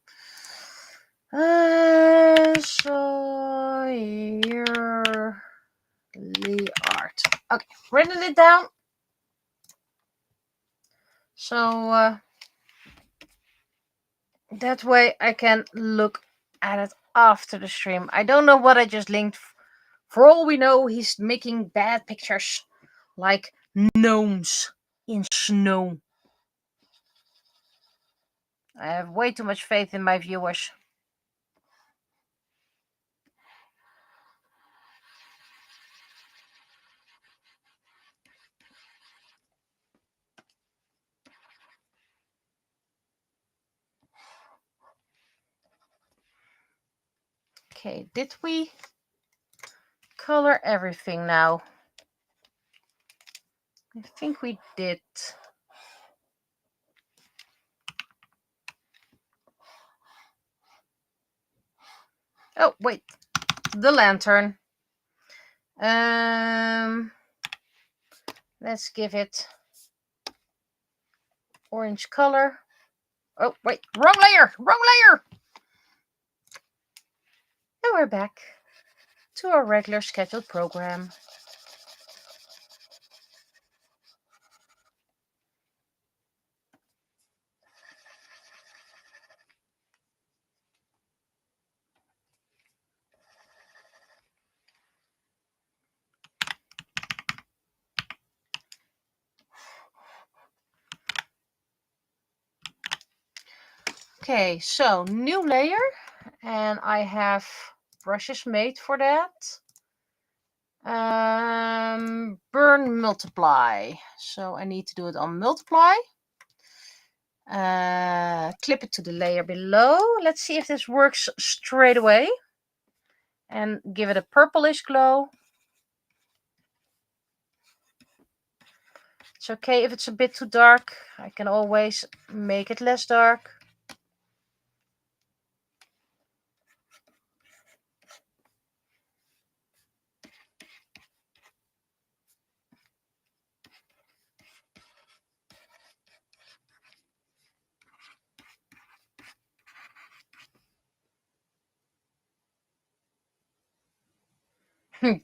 Sawyer art. Okay, written it down. So that way I can look at it after the stream. I don't know what I just linked. For all we know, he's making bad pictures like gnomes in snow. I have way too much faith in my viewers. Okay, did we color everything now? I think we did. Oh, wait. The lantern. Let's give it orange color. Oh, wait. Wrong layer. Wrong layer. And we're back to our regular scheduled program. Okay, so new layer. And I have brushes made for that. Burn multiply. So I need to do it on multiply. Clip it to the layer below. Let's see if this works straight away. And give it a purplish glow. It's okay if it's a bit too dark. I can always make it less dark.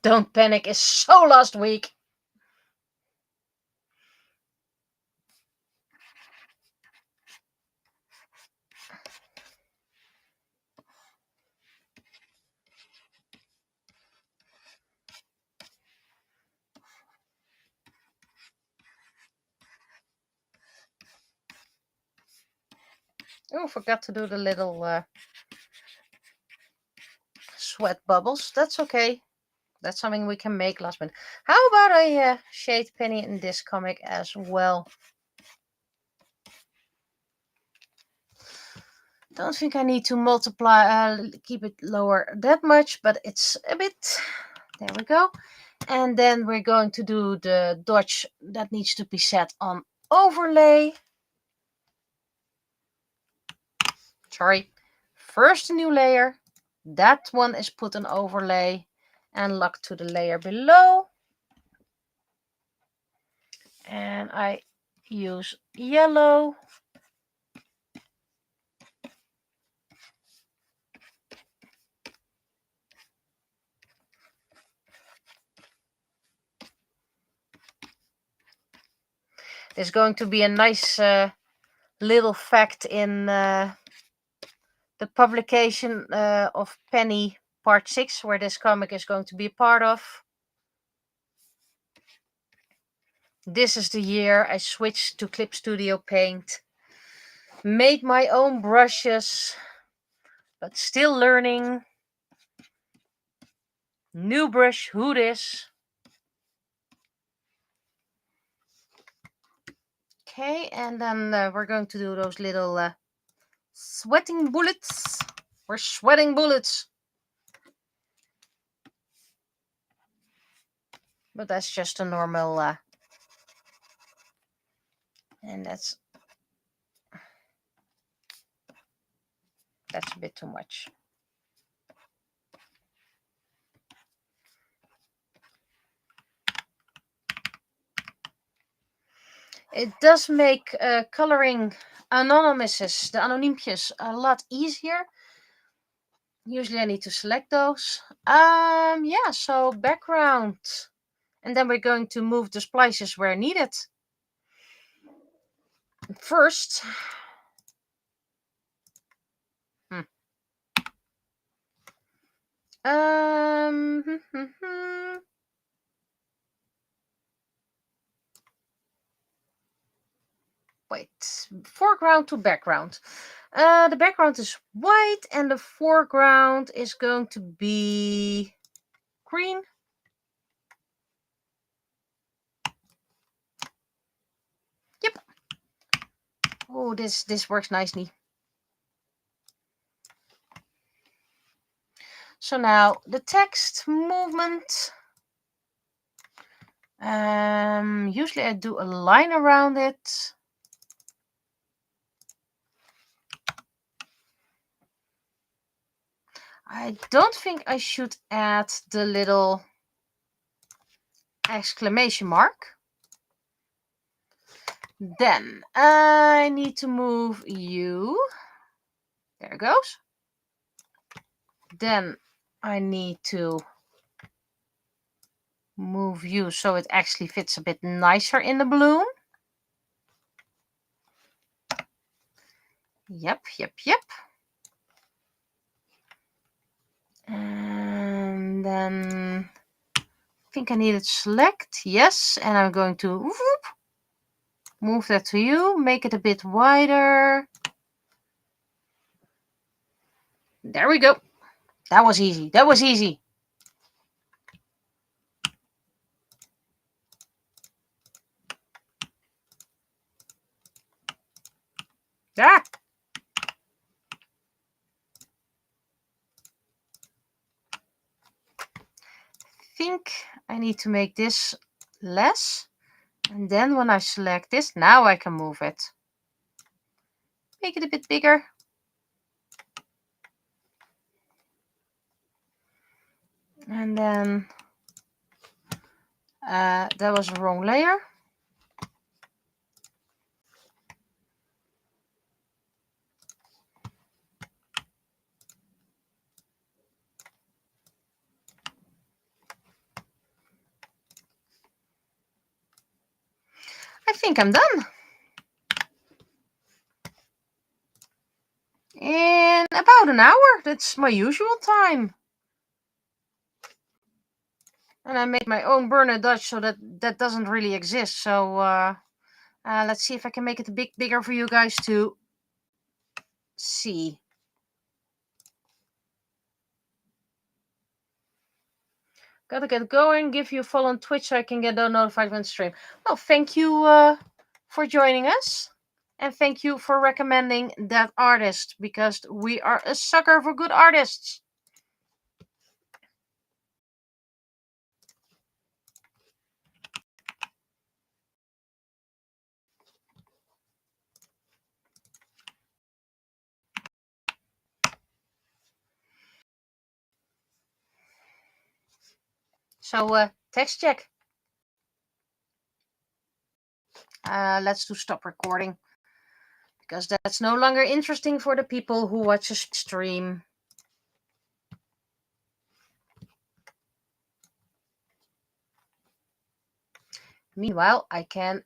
Don't Panic is so last week. Oh, forgot to do the little sweat bubbles. That's okay. That's something we can make last minute. How about a shade penny in this comic as well? Don't think I need to multiply, keep it lower that much, but it's a bit There we go. And then we're going to do the dodge that needs to be set on overlay. Sorry. First a new layer. That one is put on overlay and locked to the layer below. And I use yellow. There's going to be a nice little fact in the publication of Penny Part 6, where this comic is going to be a part of. This is the year I switched to Clip Studio Paint. Made my own brushes, but still learning. New brush, who this? Okay, and then we're going to do those little sweating bullets. We're sweating bullets. But that's just a normal, and that's a bit too much. It does make coloring anonymouses, the anoniempjes, a lot easier. Usually I need to select those. Yeah, so background. And then we're going to move the splices where needed. First, wait, foreground to background. The background is white and the foreground is going to be green. Yep. Oh, this works nicely. So now the text movement. Usually I do a line around it. I don't think I should add the little exclamation mark. Then I need to move you. There it goes. Then I need to move you so it actually fits a bit nicer in the balloon. Yep. And then I think I needed select. Yes. And I'm going to move that to you. Make it a bit wider. There we go. That was easy. That was easy. Ah! I think I need to make this less. And then when I select this, now I can move it. Make it a bit bigger. And then that was the wrong layer. I think I'm done. In about an hour. That's my usual time. And I made my own burner Dutch, so that doesn't really exist. So let's see if I can make it a bit bigger for you guys to see. Gotta get going. Give you a follow on Twitch so I can get notified when stream. Well, thank you for joining us. And thank you for recommending that artist, because we are a sucker for good artists. So text check. Let's do stop recording, because that's no longer interesting for the people who watch a stream. Meanwhile, I can...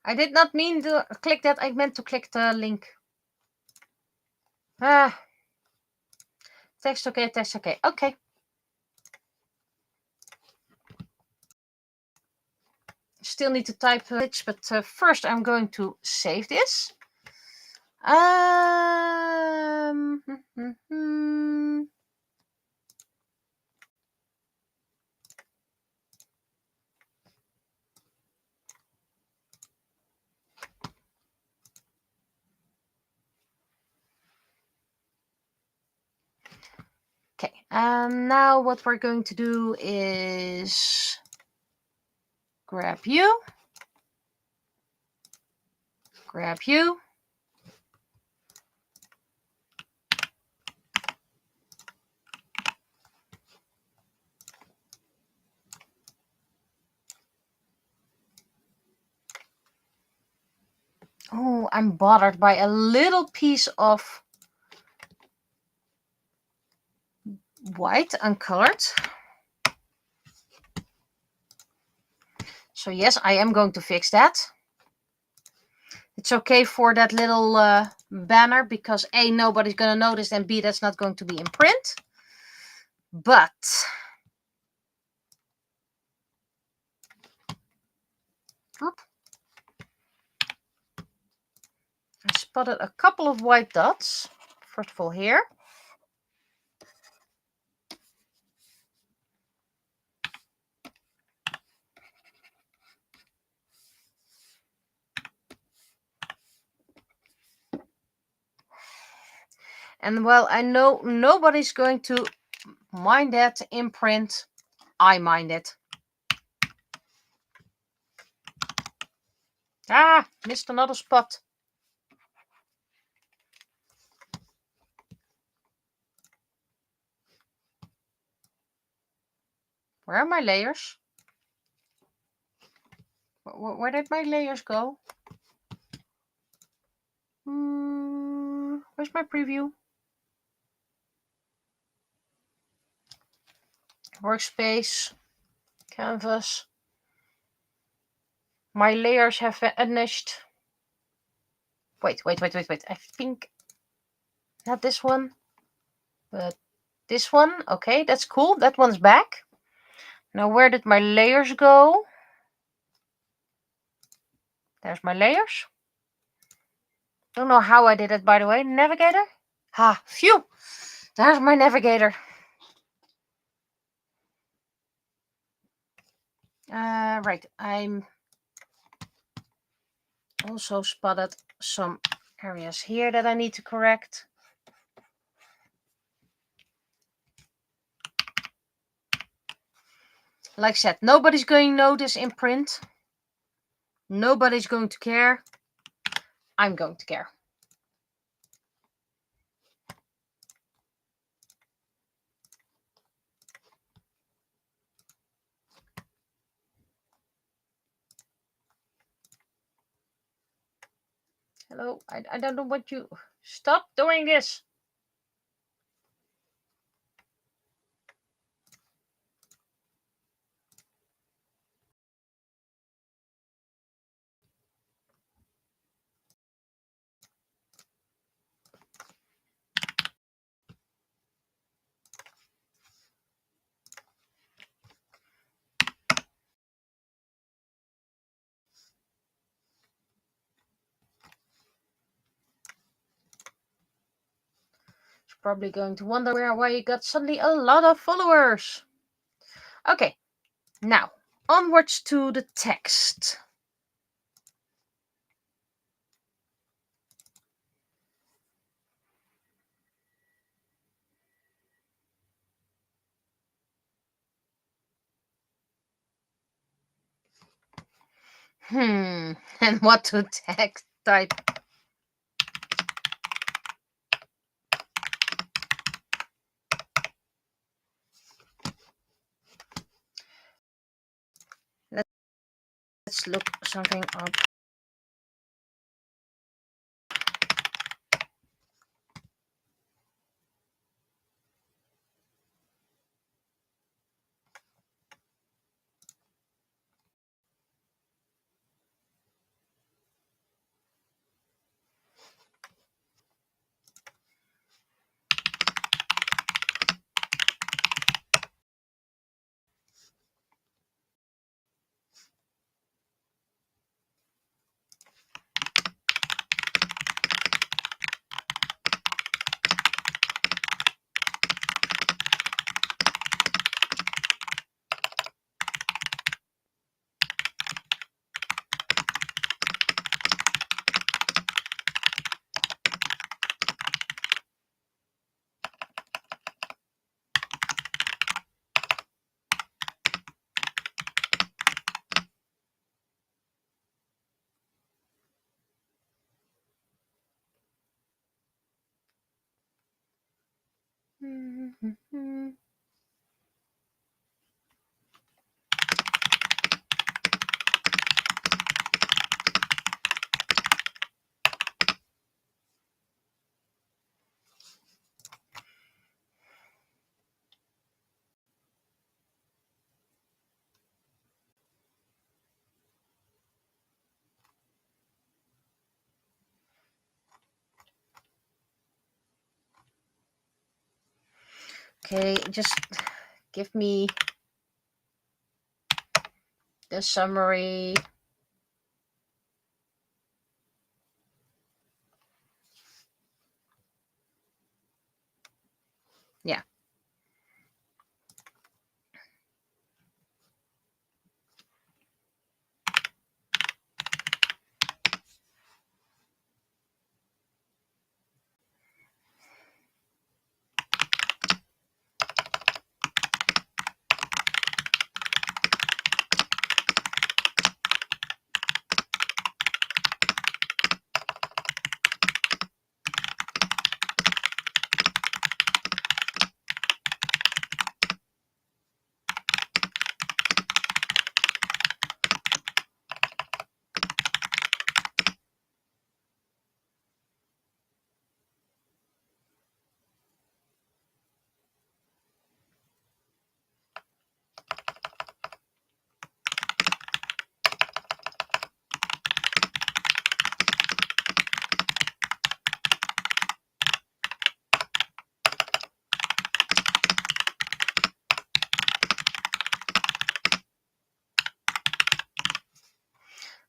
I did not mean to click that. I meant to click the link. Text okay, text okay. Okay. Still need to type it, but first I'm going to save this. Okay, and now what we're going to do is grab you. Grab you. Oh, I'm bothered by a little piece of white uncolored. So yes, I am going to fix that. It's okay for that little banner, because A, nobody's going to notice, and B, that's not going to be in print. But I spotted a couple of white dots. First of all, here. And well, I know nobody's going to mind that in print. I mind it. Missed another spot. Where are my layers? Where did my layers go? Where's my preview? Workspace. Canvas. My layers have vanished. Wait. I think not this one, but this one. Okay, that's cool. That one's back. Now, where did my layers go? There's my layers. Don't know how I did it, by the way. Navigator? Phew. There's my navigator. Right. I'm also spotted some areas here that I need to correct. Like I said, nobody's going to notice in print. Nobody's going to care. I'm going to care. Hello, I don't know what you... Stop doing this. You're probably going to wonder why you got suddenly a lot of followers. Okay, now onwards to the text. And what to text type? Let's look something up. Okay, just give me the summary. Yeah.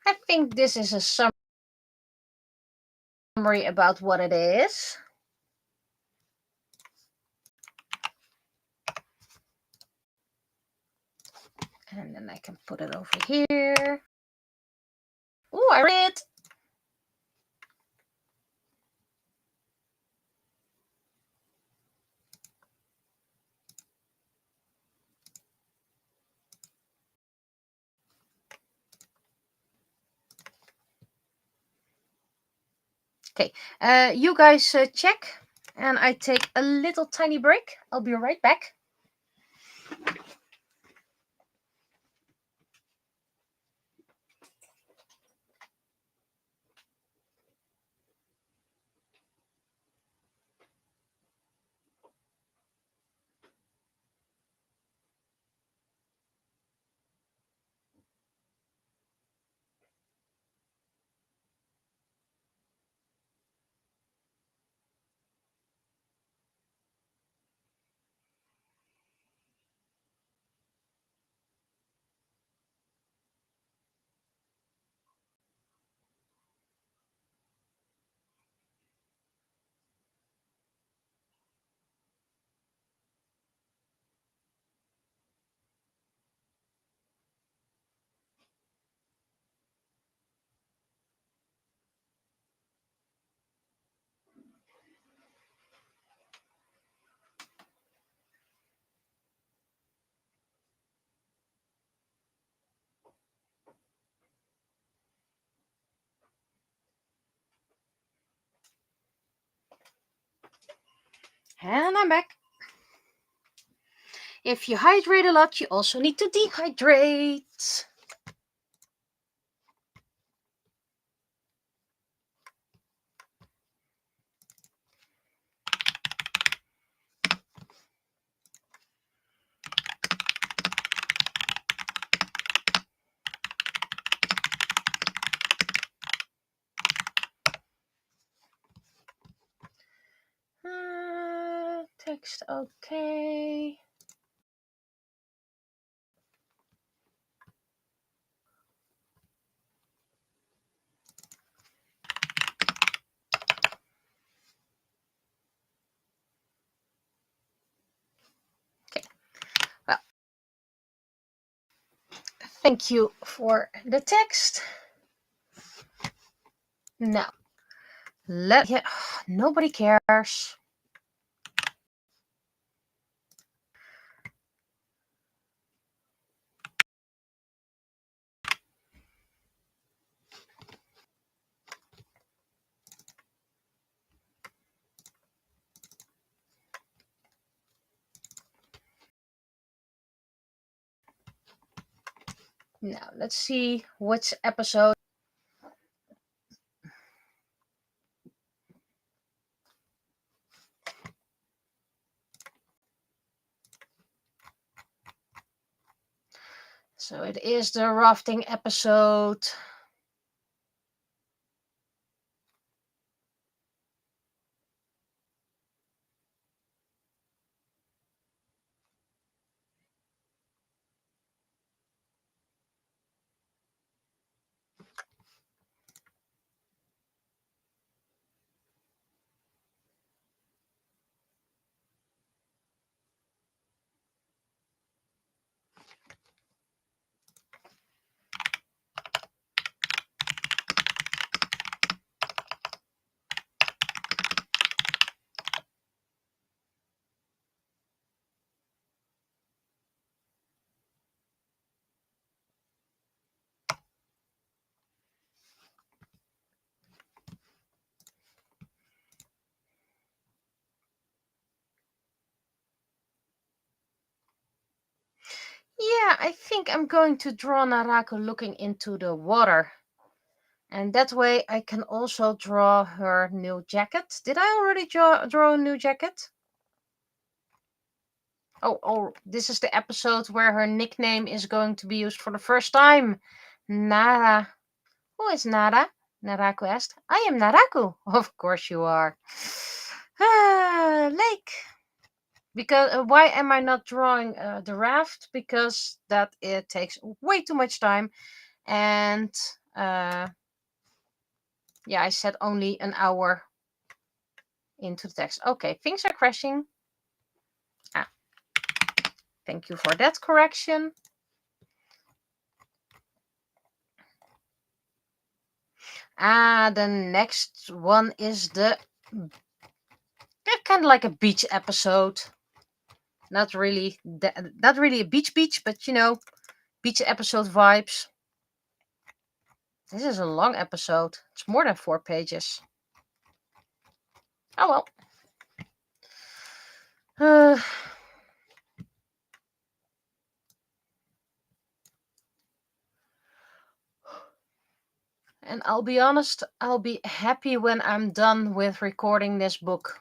I think this is a summary about what it is. And then I can put it over here. Oh, I read it. Okay, you guys check, and I take a little tiny break. I'll be right back. And I'm back. If you hydrate a lot, you also need to dehydrate. Text okay. Okay. Well, thank you for the text. Now, nobody cares. Now, let's see which episode. So it is the rafting episode. Yeah, I think I'm going to draw Narako looking into the water. And that way I can also draw her new jacket. Did I already draw a new jacket? Oh, this is the episode where her nickname is going to be used for the first time. Nara. Who is Nara? Naraku asked. I am Naraku. Of course you are. Lake. Because why am I not drawing the raft? Because that it takes way too much time. And yeah, I said only an hour into the text. Okay, things are crashing. Thank you for that correction. The next one is kind of like a beach episode. Not really a beach, but you know, beach episode vibes. This is a long episode. It's more than 4 pages. Oh well. And I'll be honest, I'll be happy when I'm done with recording this book.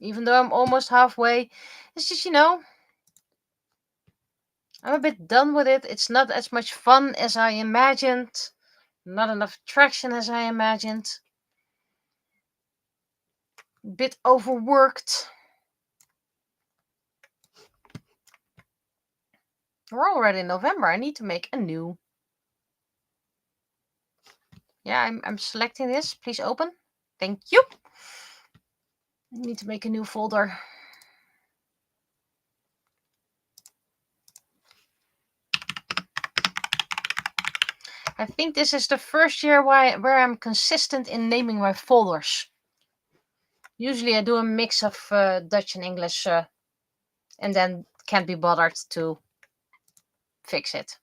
Even though I'm almost halfway. It's just, you know, I'm a bit done with it. It's not as much fun as I imagined. Not enough traction as I imagined. A bit overworked. We're already in November. I need to make a new. Yeah, I'm selecting this. Please open. Thank you. I need to make a new folder. I think this is the first year where I'm consistent in naming my folders. Usually I do a mix of Dutch and English and then can't be bothered to fix it.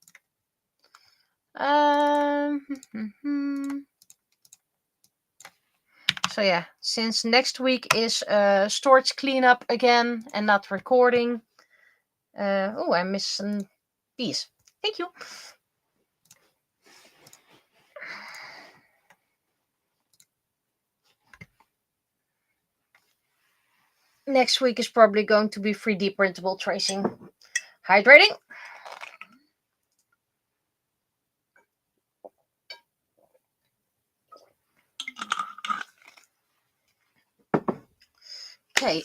So yeah, since next week is storage cleanup again and not recording. Oh, I missed some piece. Thank you. Next week is probably going to be 3D printable tracing. Hydrating. Okay.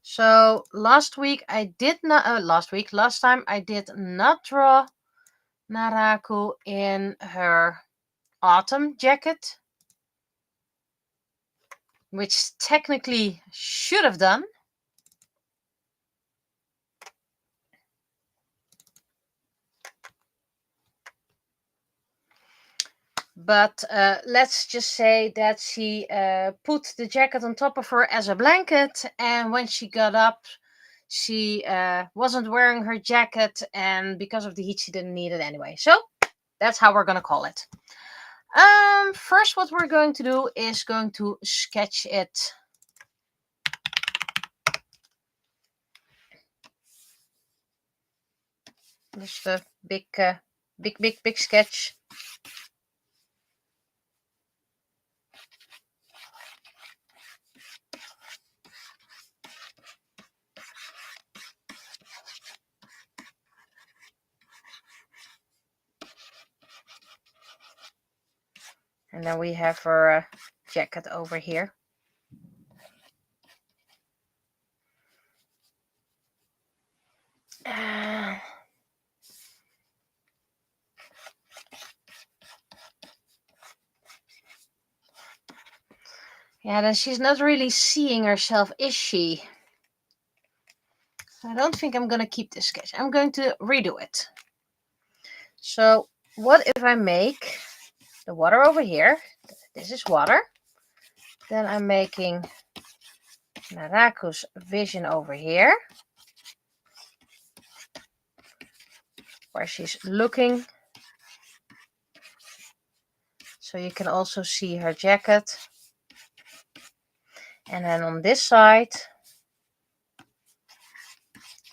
So last time I did not draw Naraku in her autumn jacket, which technically should have done. But let's just say that she put the jacket on top of her as a blanket, and when she got up, she wasn't wearing her jacket, and because of the heat, she didn't need it anyway. So that's how we're gonna call it. First, what we're going to do is going to sketch it. Just a big sketch. And then we have her jacket over here. Yeah, then she's not really seeing herself, is she? I don't think I'm going to keep this sketch. I'm going to redo it. So what if I make the water over here? This is water. Then I'm making Naraku's vision over here, where she's looking. So you can also see her jacket. And then on this side,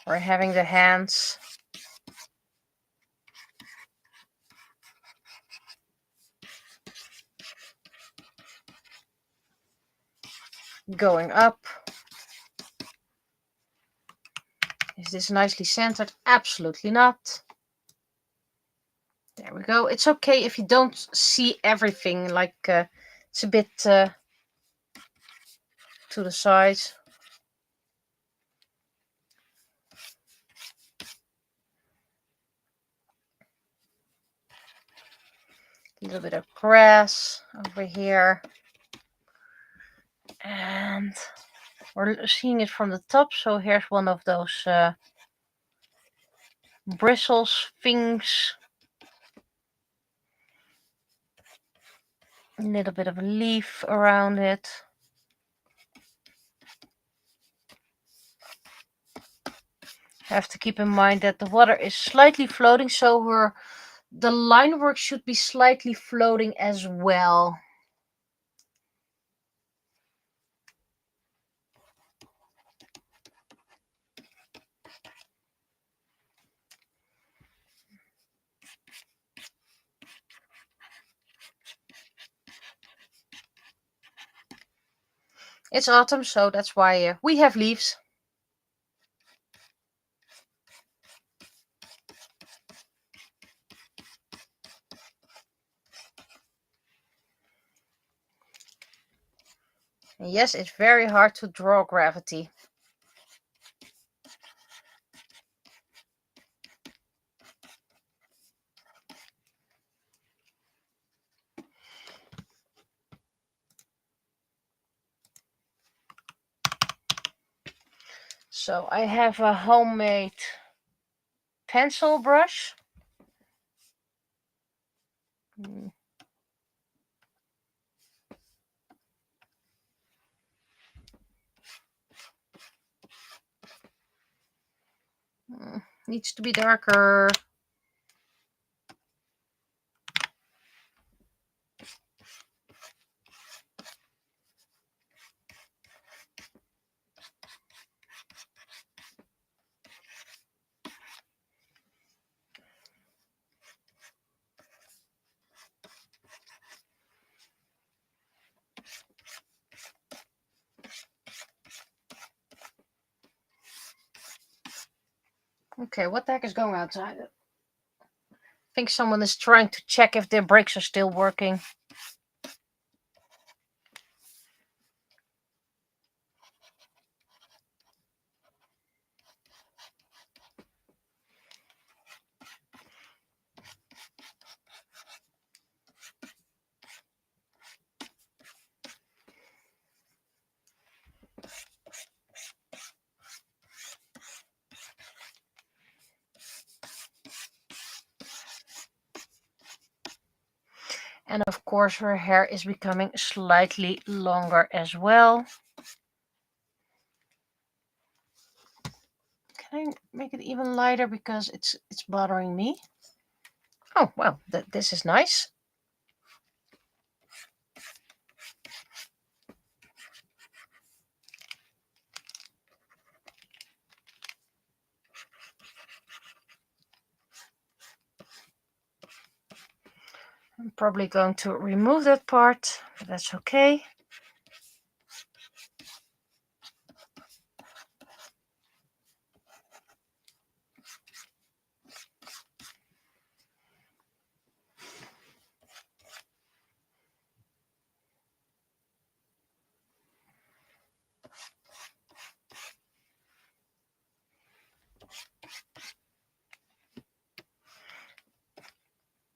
we're having the hands. Going up. Is this nicely centered? Absolutely not. There we go. It's okay if you don't see everything, like it's a bit to the side. A little bit of grass over here. And we're seeing it from the top. So here's one of those bristles things. A little bit of a leaf around it. Have to keep in mind that the water is slightly floating, so the line work should be slightly floating as well. It's autumn, so that's why we have leaves. And yes, it's very hard to draw gravity. So I have a homemade pencil brush. Needs to be darker. Okay, what the heck is going on outside? I think someone is trying to check if their brakes are still working. And of course her hair is becoming slightly longer as well. Can I make it even lighter because it's bothering me? Oh, well, this is nice. I'm probably going to remove that part, but that's okay.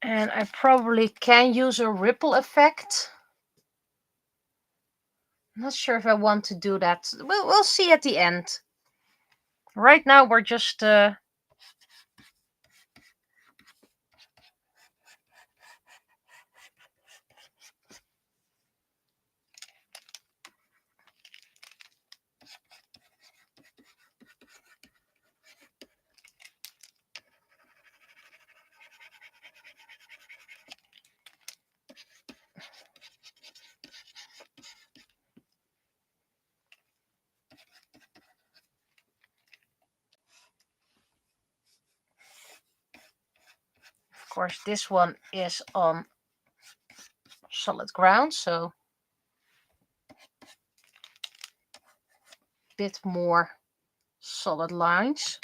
And I probably can use a ripple effect. I'm not sure if I want to do that. We'll see at the end. Right now we're just of course this one is on solid ground, so a bit more solid lines.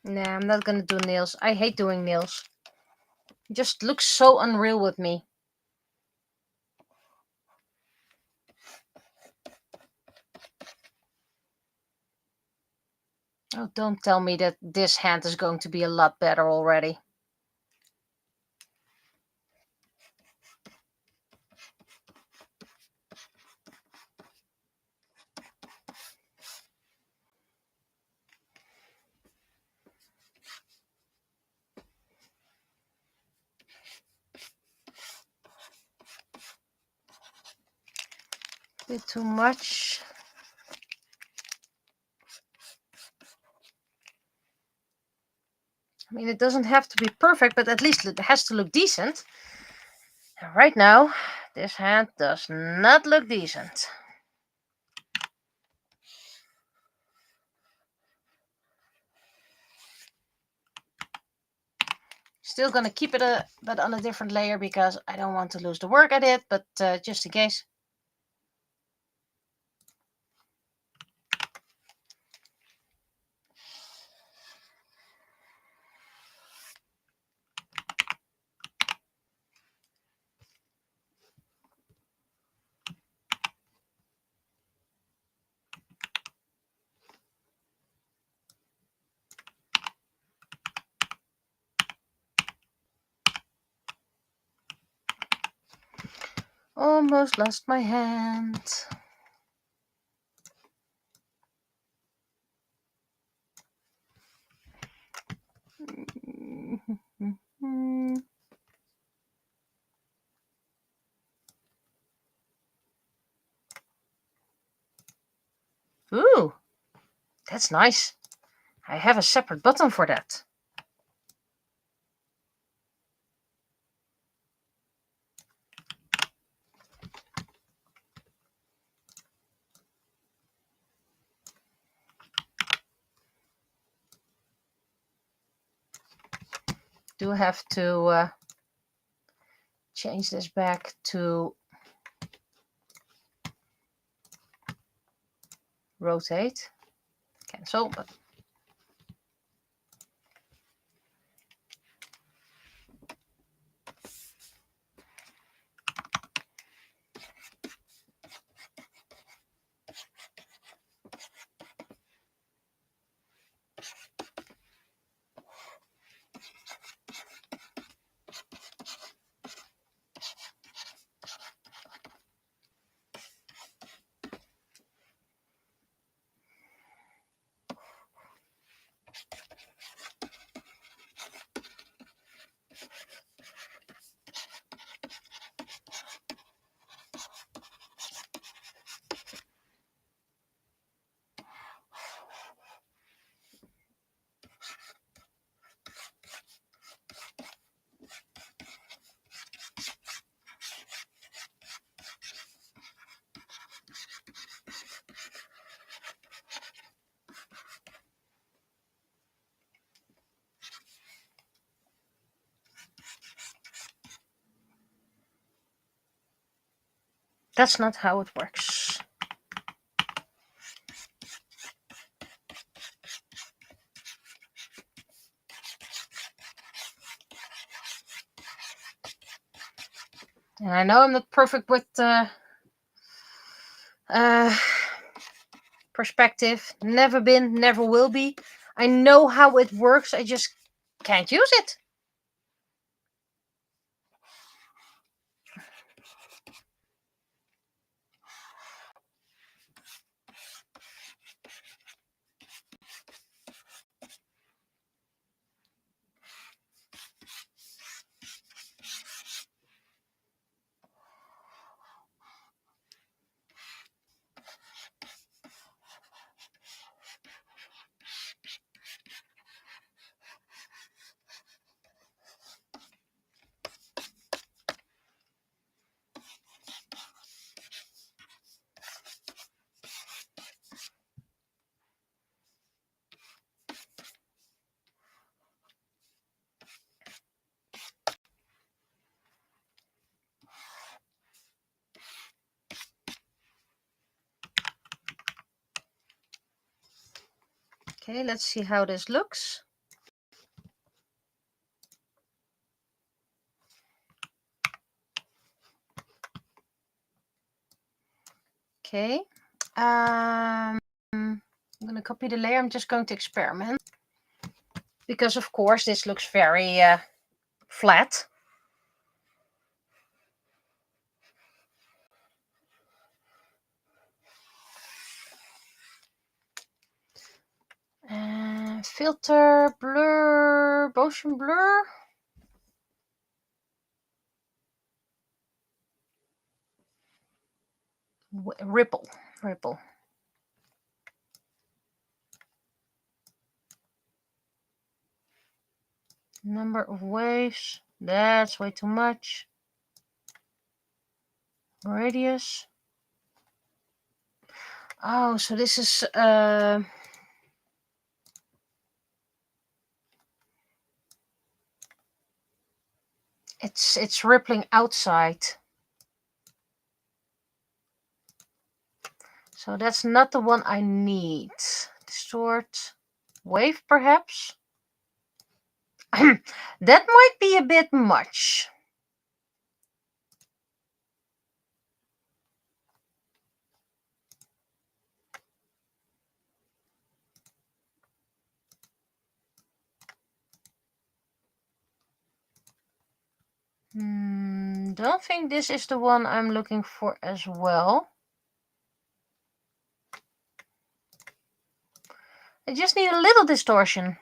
Nah, I'm not gonna do nails. I hate doing nails. It just looks so unreal with me. Oh, don't tell me that this hand is going to be a lot better already. Bit too much. I mean, it doesn't have to be perfect, but at least it has to look decent. And right now, this hand does not look decent. Still gonna keep it but on a different layer because I don't want to lose the work I did, but just in case. Almost lost my hand. Ooh, that's nice. I have a separate button for that. Do have to change this back to rotate. Cancel, but that's not how it works. And I know I'm not perfect with perspective. Never been, never will be. I know how it works. I just can't use it. Okay, let's see how this looks. Okay. I'm going to copy the layer. I'm just going to experiment. Because, of course, this looks very flat. Filter, blur, motion blur. Ripple. Number of waves. That's way too much. Radius. Oh, so this is it's rippling outside. So that's not the one I need. Distort. Wave, perhaps? That might be a bit much. don't think this is the one I'm looking for as well. I just need a little distortion.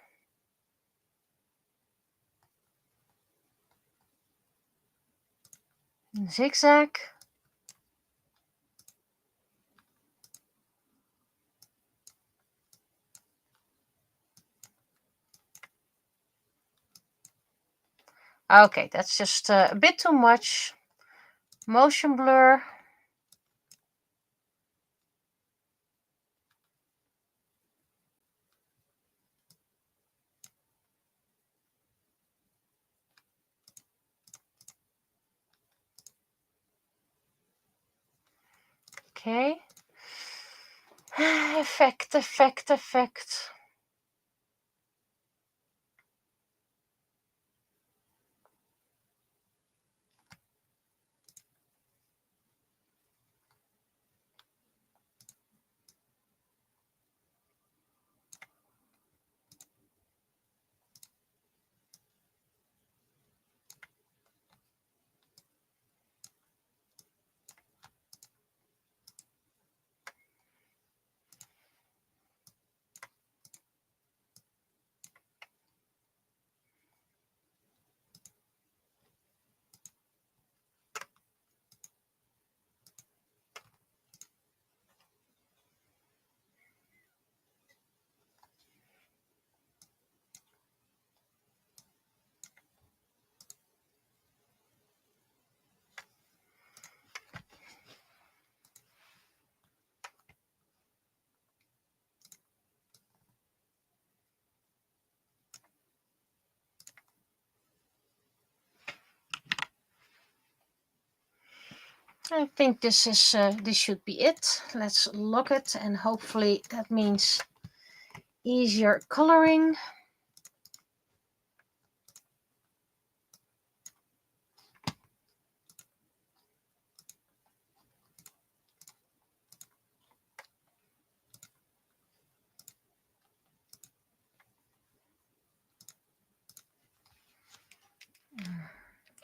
Zigzag. Okay, that's just a bit too much. Motion blur. Okay. Effect, effect, effect. I think this should be it. Let's lock it, and hopefully that means easier coloring.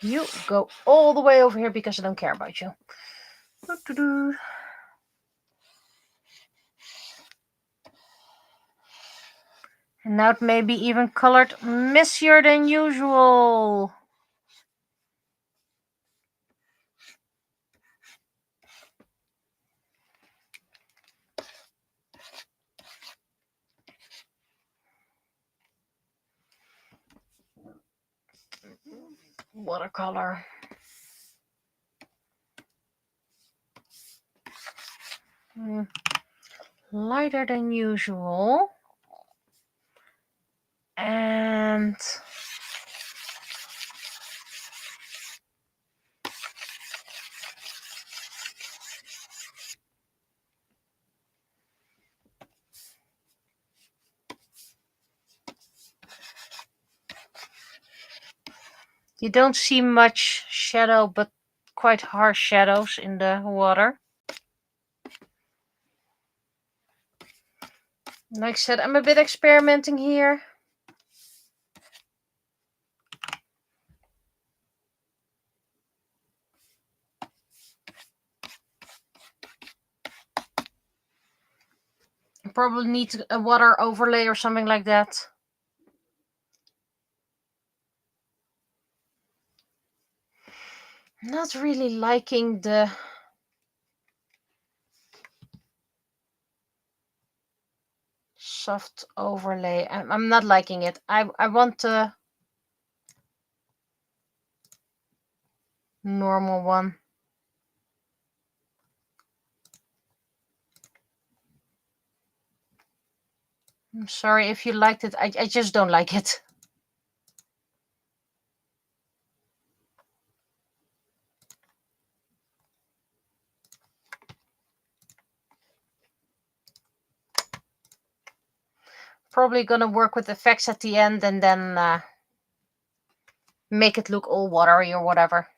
You go all the way over here because I don't care about you. And now it may be even colored messier than usual. Watercolor. Lighter than usual. And you don't see much shadow, but quite harsh shadows in the water. Like I said, I'm a bit experimenting here. Probably need a water overlay or something like that. Not really liking the soft overlay. I'm not liking it. I want the normal one. I'm sorry if you liked it. I just don't like it. Probably gonna work with effects at the end and then make it look all watery or whatever.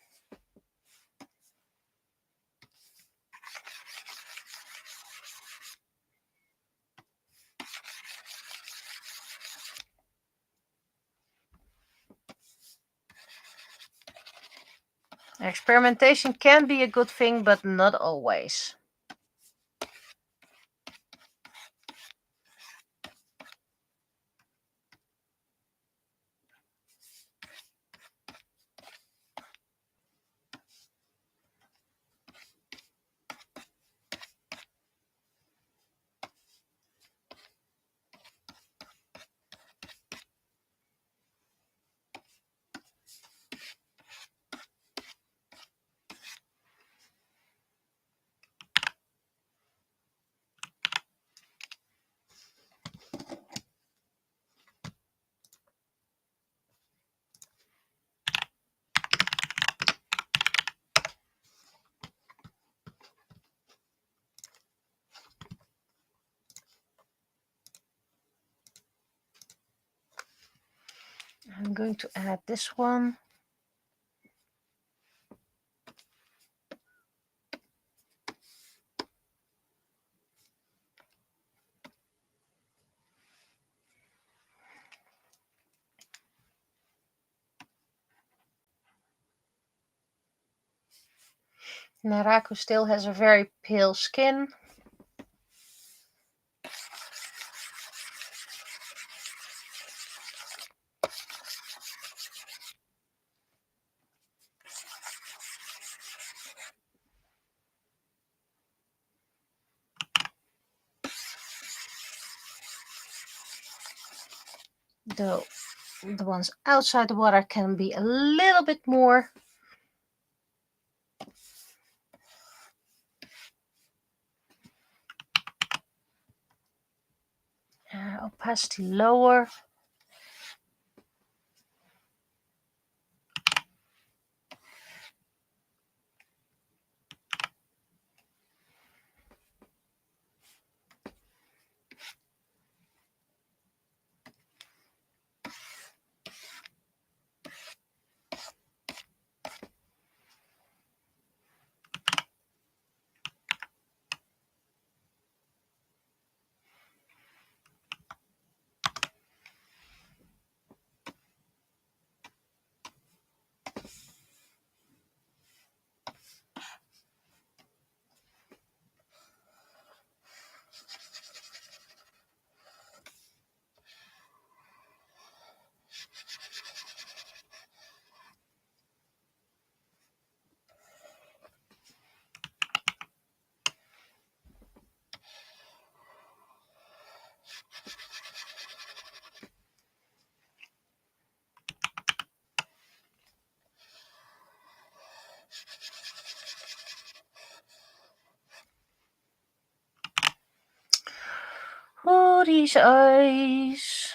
Experimentation can be a good thing, but not always. I'm going to add this one. Naraku still has a very pale skin. Though the ones outside the water can be a little bit more. Opacity lower. Oh, these eyes.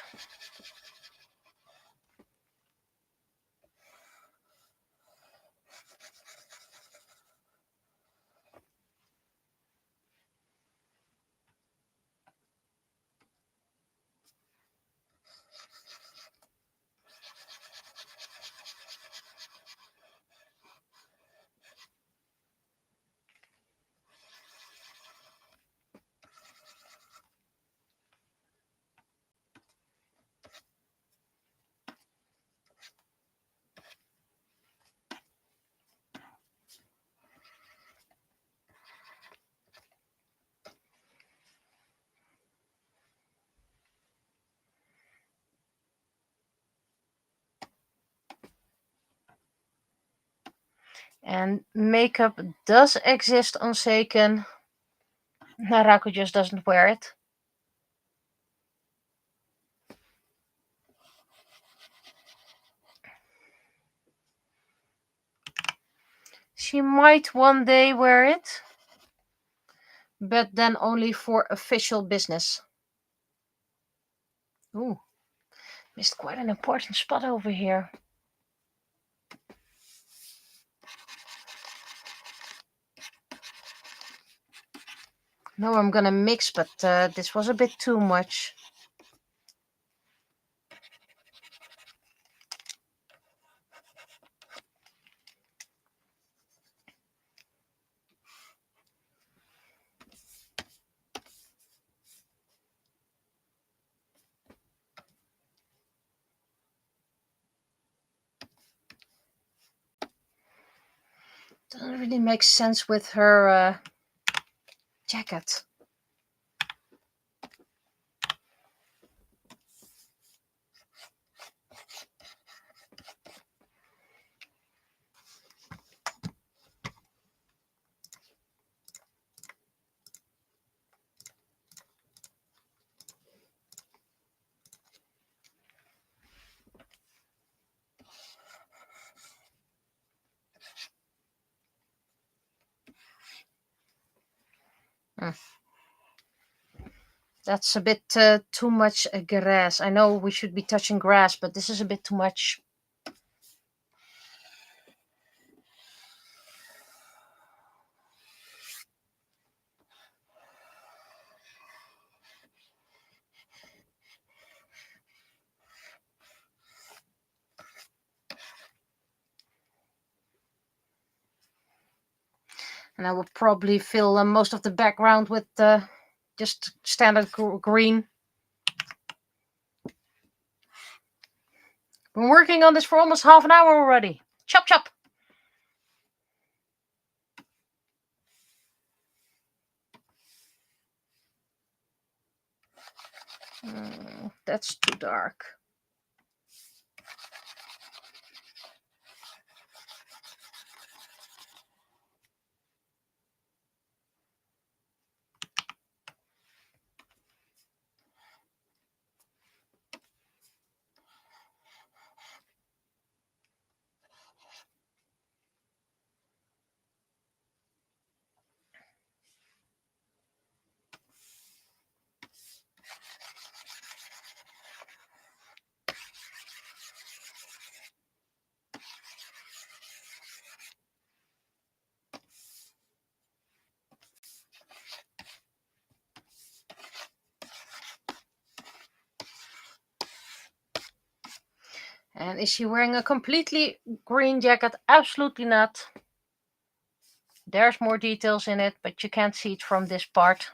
And makeup does exist on Seiken. Naraku just doesn't wear it. She might one day wear it, but then only for official business. Ooh, missed quite an important spot over here. Now I'm gonna mix, but this was a bit too much. Doesn't really make sense with her jacket. That's a bit too much grass. I know we should be touching grass, but this is a bit too much. And I will probably fill most of the background with just standard green. Been working on this for almost half an hour already. Chop chop. That's too dark. And is she wearing a completely green jacket? Absolutely not. There's more details in it, but you can't see it from this part.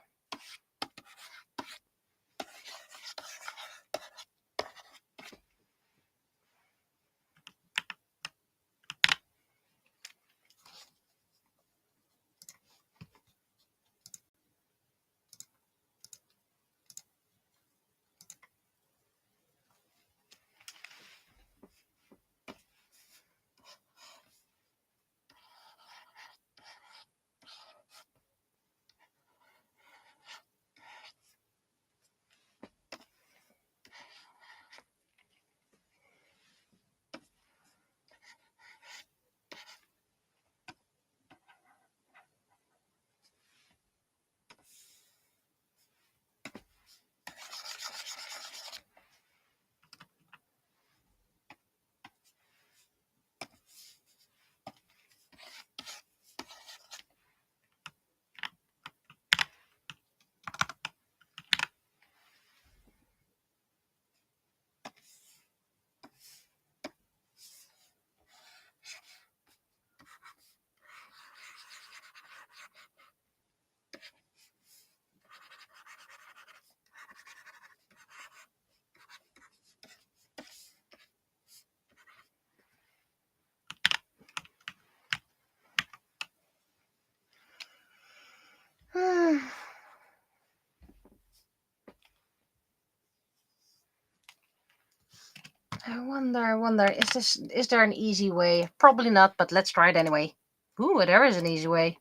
I wonder, is there an easy way? Probably not, but let's try it anyway. Ooh, there is an easy way.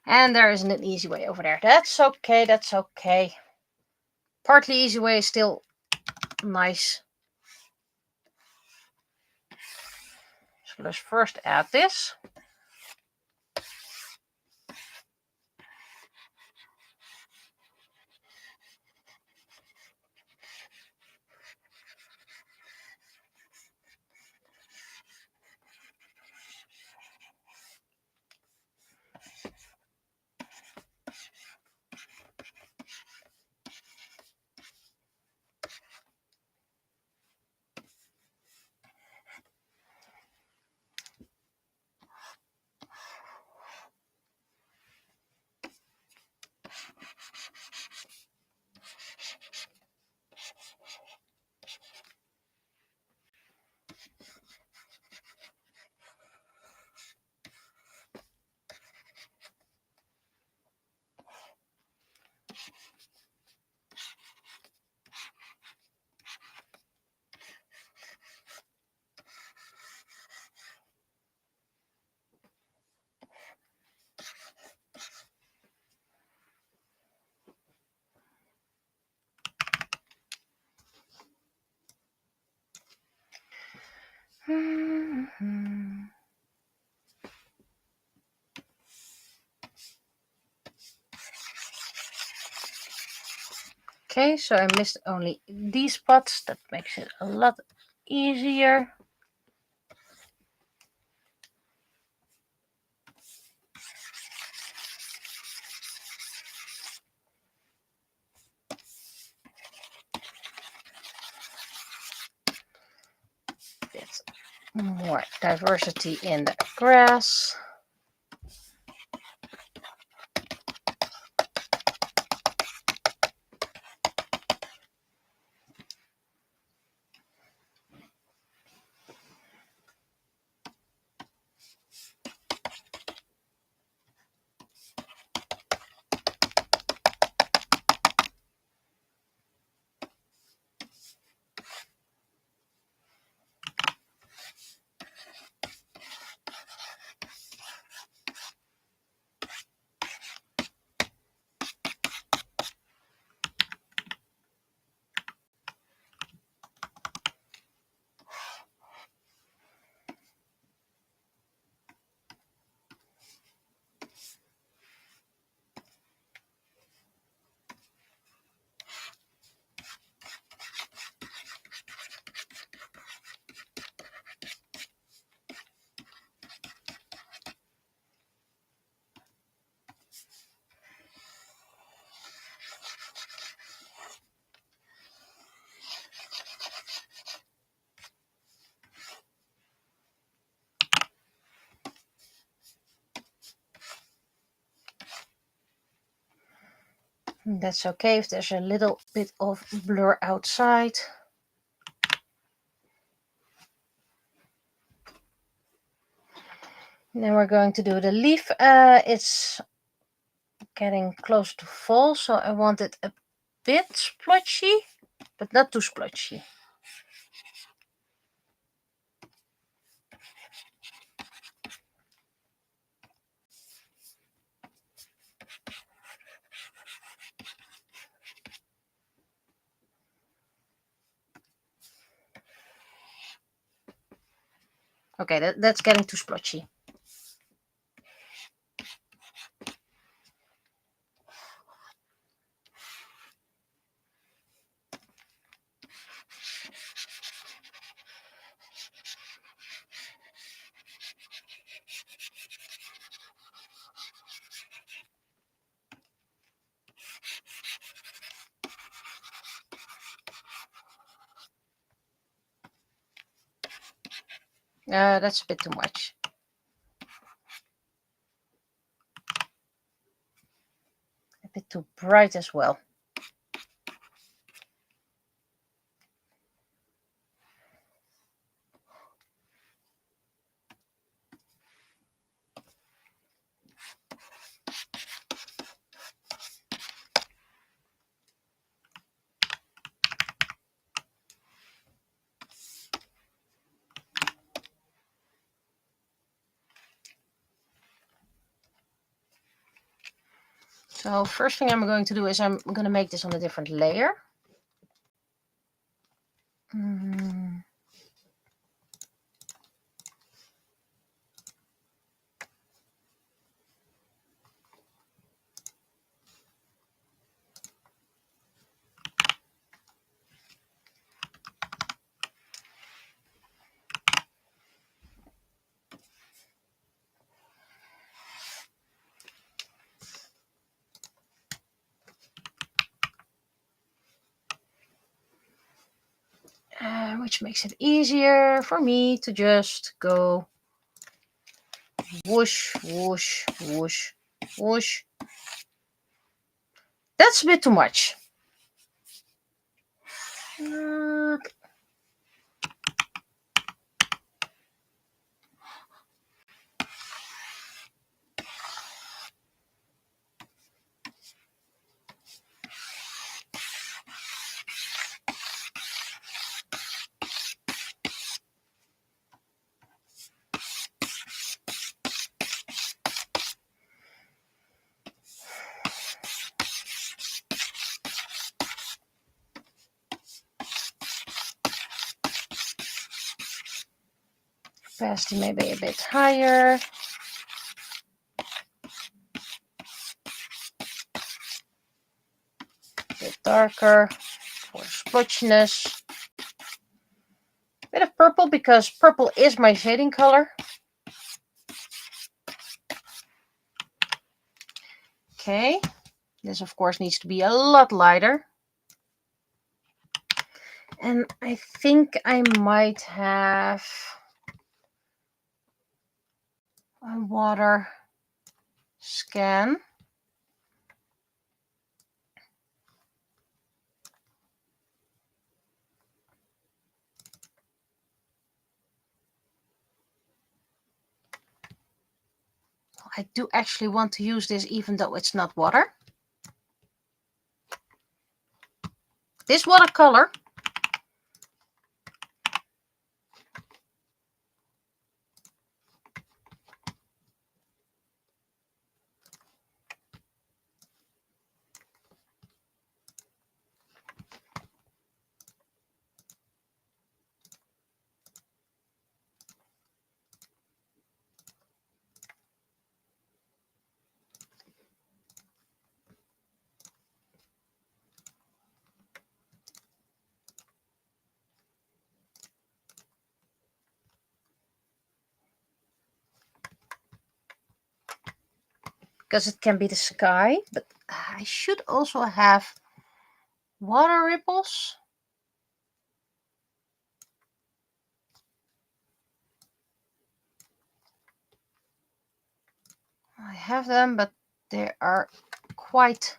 And there isn't an easy way over there. That's okay, that's okay. Partly easy way is still nice. So let's first add this. Okay, so I missed only these spots. That makes it a lot easier. Bit more diversity in the grass. That's okay if there's a little bit of blur outside. Then we're going to do the leaf. It's getting close to fall, so I want it a bit splotchy, but not too splotchy. Okay, that's getting too splotchy. That's a bit too much. A bit too bright as well. So first thing I'm going to do is I'm going to make this on a different layer. Which makes it easier for me to just go whoosh, whoosh, whoosh, whoosh. That's a bit too much. Opacity maybe a bit higher. bit darker for splotchiness. A bit of purple because purple is my shading color. Okay, this of course needs to be a lot lighter. And I think I might have a water scan. I do actually want to use this even though it's not water. This watercolor because it can be the sky, but I should also have water ripples. I have them, but they are quite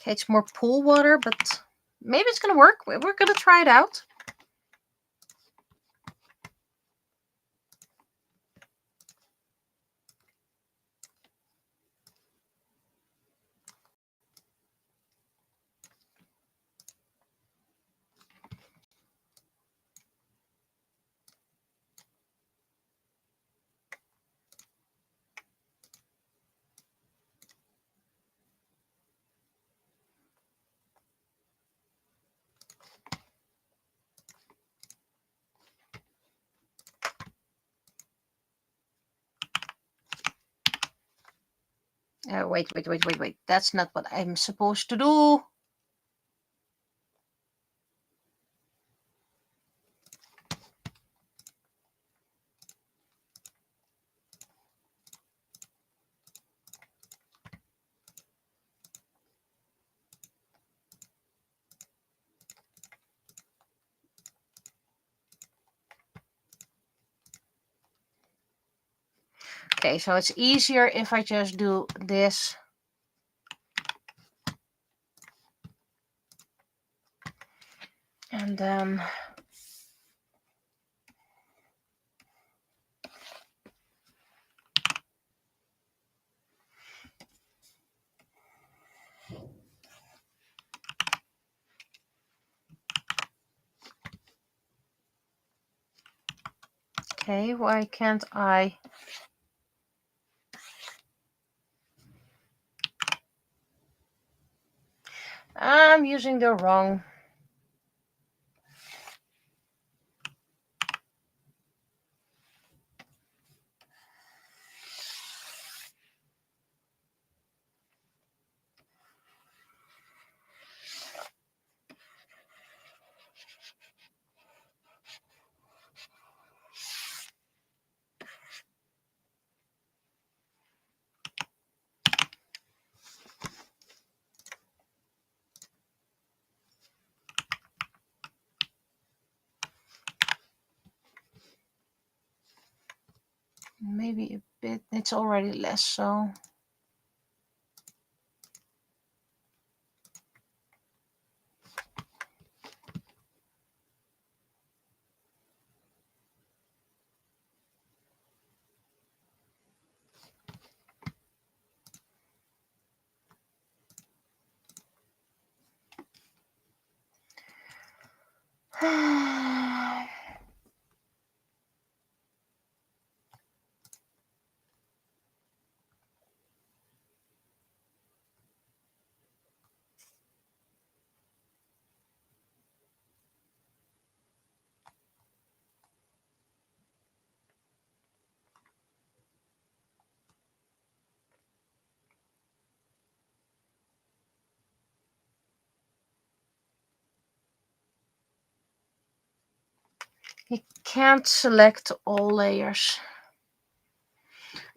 okay. It's more pool water, but maybe it's gonna work. We're gonna try it out. Wait. That's not what I'm supposed to do. Okay, so it's easier if I just do this. And then okay, why can't I? I'm using the wrong. Maybe a bit. It's already less so. You can't select all layers.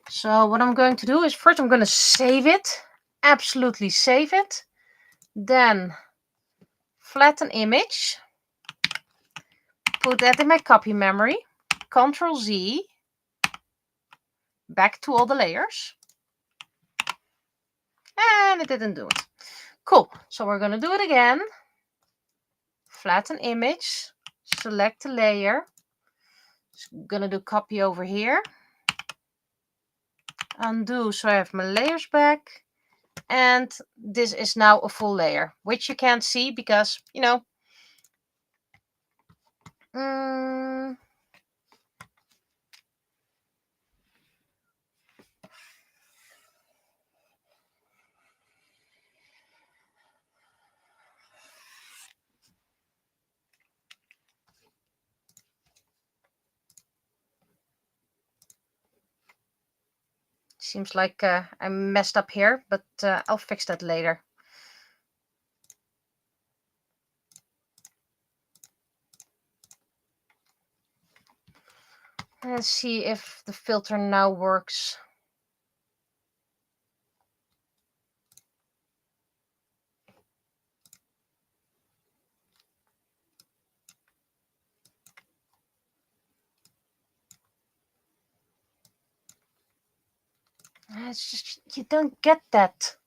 So what I'm going to do is first I'm going to save it. Absolutely save it. Then flatten image. Put that in my copy memory. Ctrl Z. Back to all the layers. And it didn't do it. Cool. So we're going to do it again. Flatten image. Select the layer. I'm going to do copy over here. Undo so I have my layers back. And this is now a full layer, which you can't see because, you know, seems like I messed up here, but I'll fix that later. Let's see if the filter now works. It's just, you don't get that.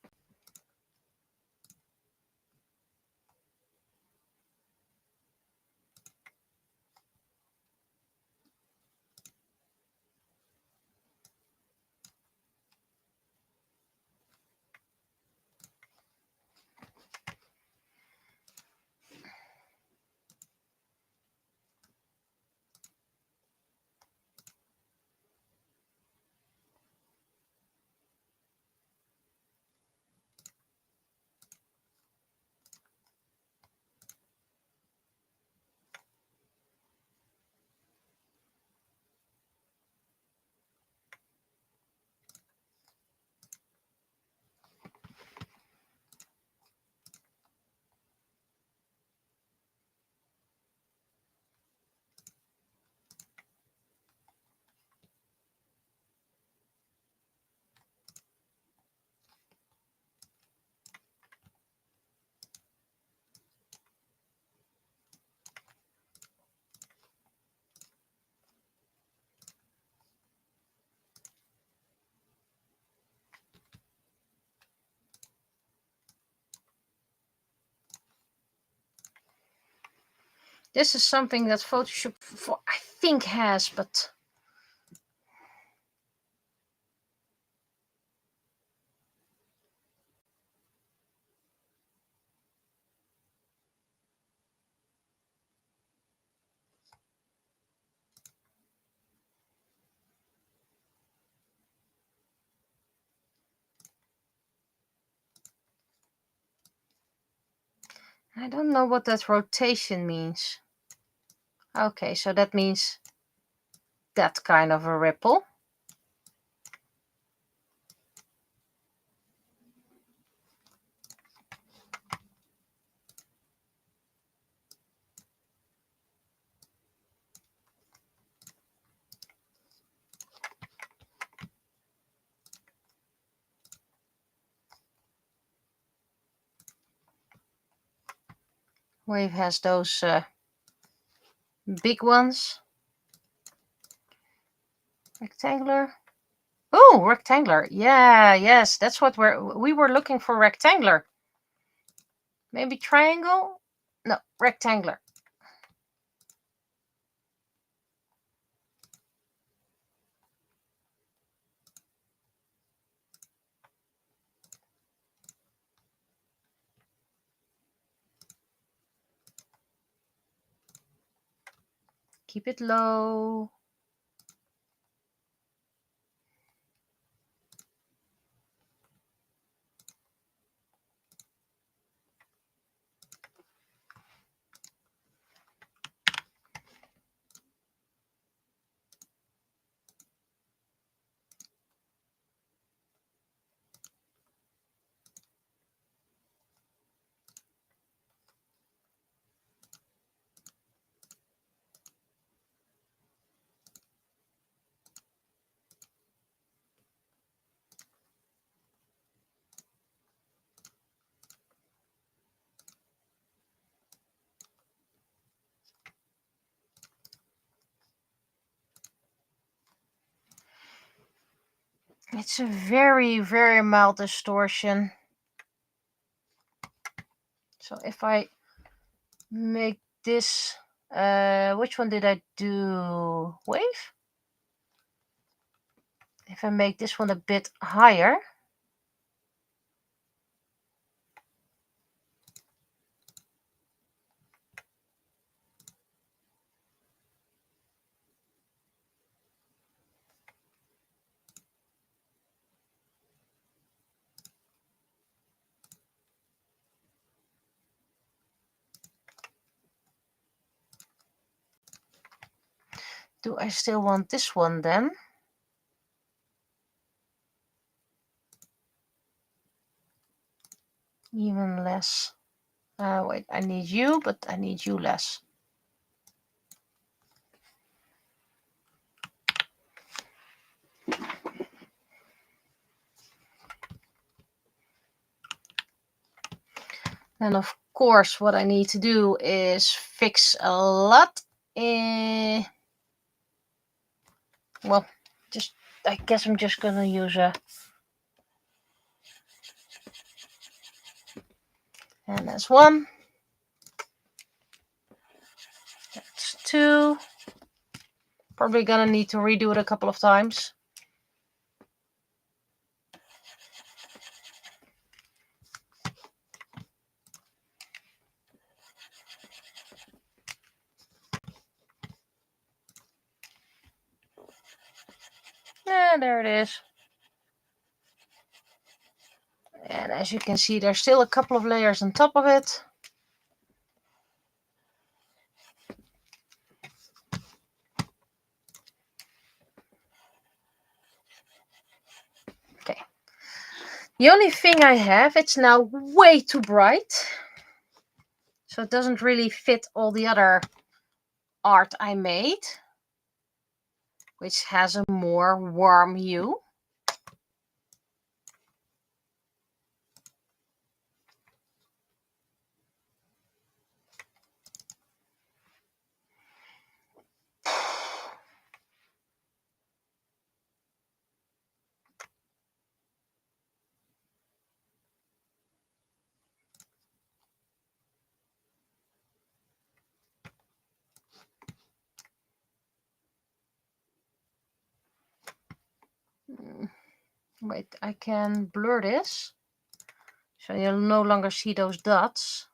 This is something that Photoshop, I think, has, but I don't know what that rotation means. Okay, so that means that kind of a ripple. Wave has those big ones. Rectangular. Oh, rectangular. Yeah, yes, that's what we were looking for. Rectangular. Maybe triangle? No, rectangular. Keep it low. It's a very, very mild distortion. So if I make this, which one did I do? Wave? If I make this one a bit higher. Do I still want this one then? Even less. Wait, I need you, but I need you less. And of course, what I need to do is fix a lot. Well, I guess I'm just gonna use a. And that's one. That's two. Probably gonna need to redo it a couple of times. Yeah, there it is. And as you can see, there's still a couple of layers on top of it. Okay. The only thing I have, it's now way too bright. So it doesn't really fit all the other art I made, which has a more warm hue. Wait, I can blur this, so you'll no longer see those dots.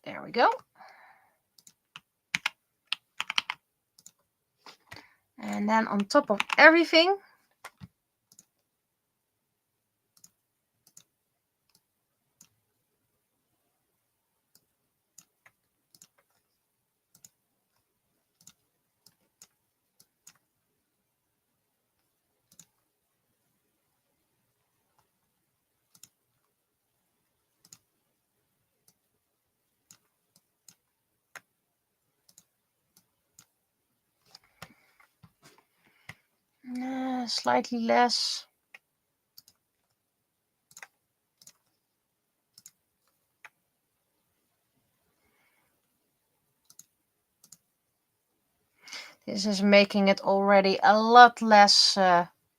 There we go. And then on top of everything, slightly less. This is making it already a lot less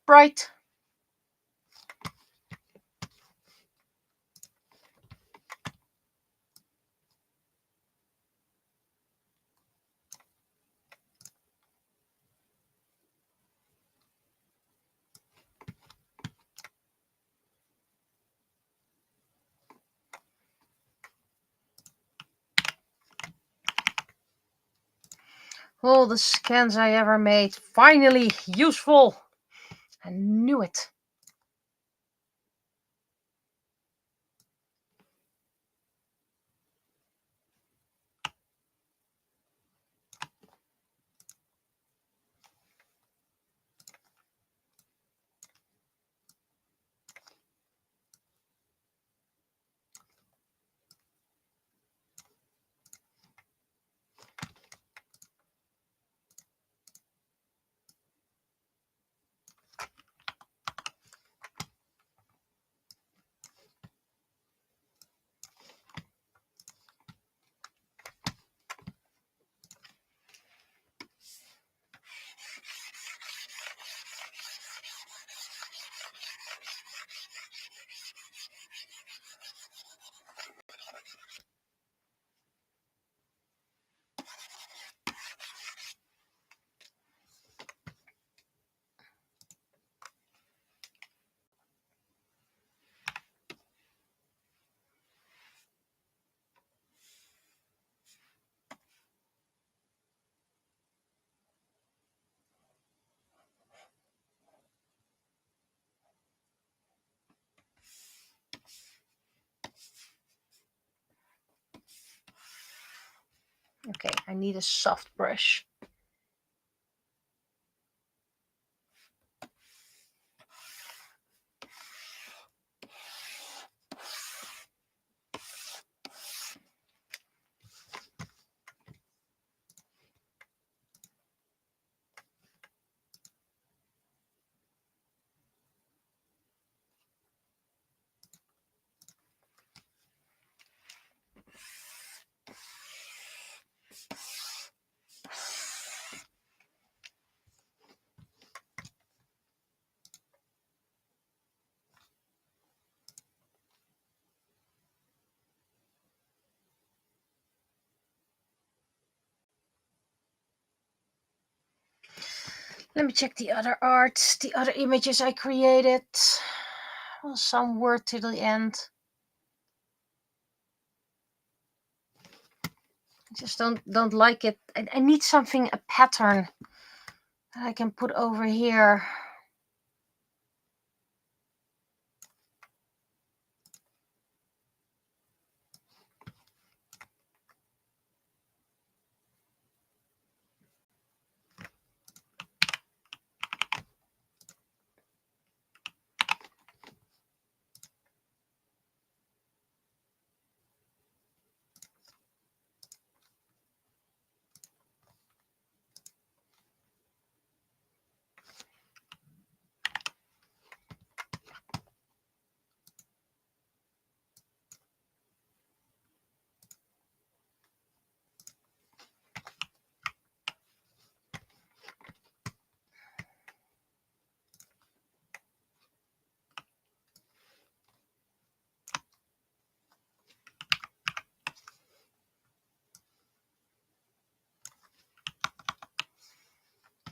bright. All the scans I ever made, finally useful. I knew it. Okay, I need a soft brush. Let me check the other art, the other images I created. Well, some word to the end. I just don't like it. I need something, a pattern that I can put over here.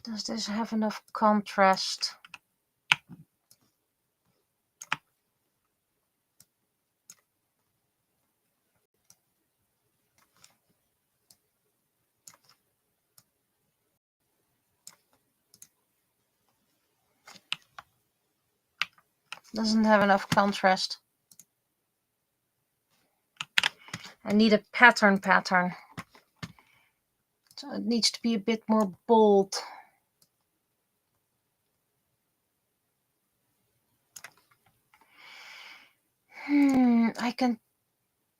Does this have enough contrast? Doesn't have enough contrast. I need a pattern. So it needs to be a bit more bold. I can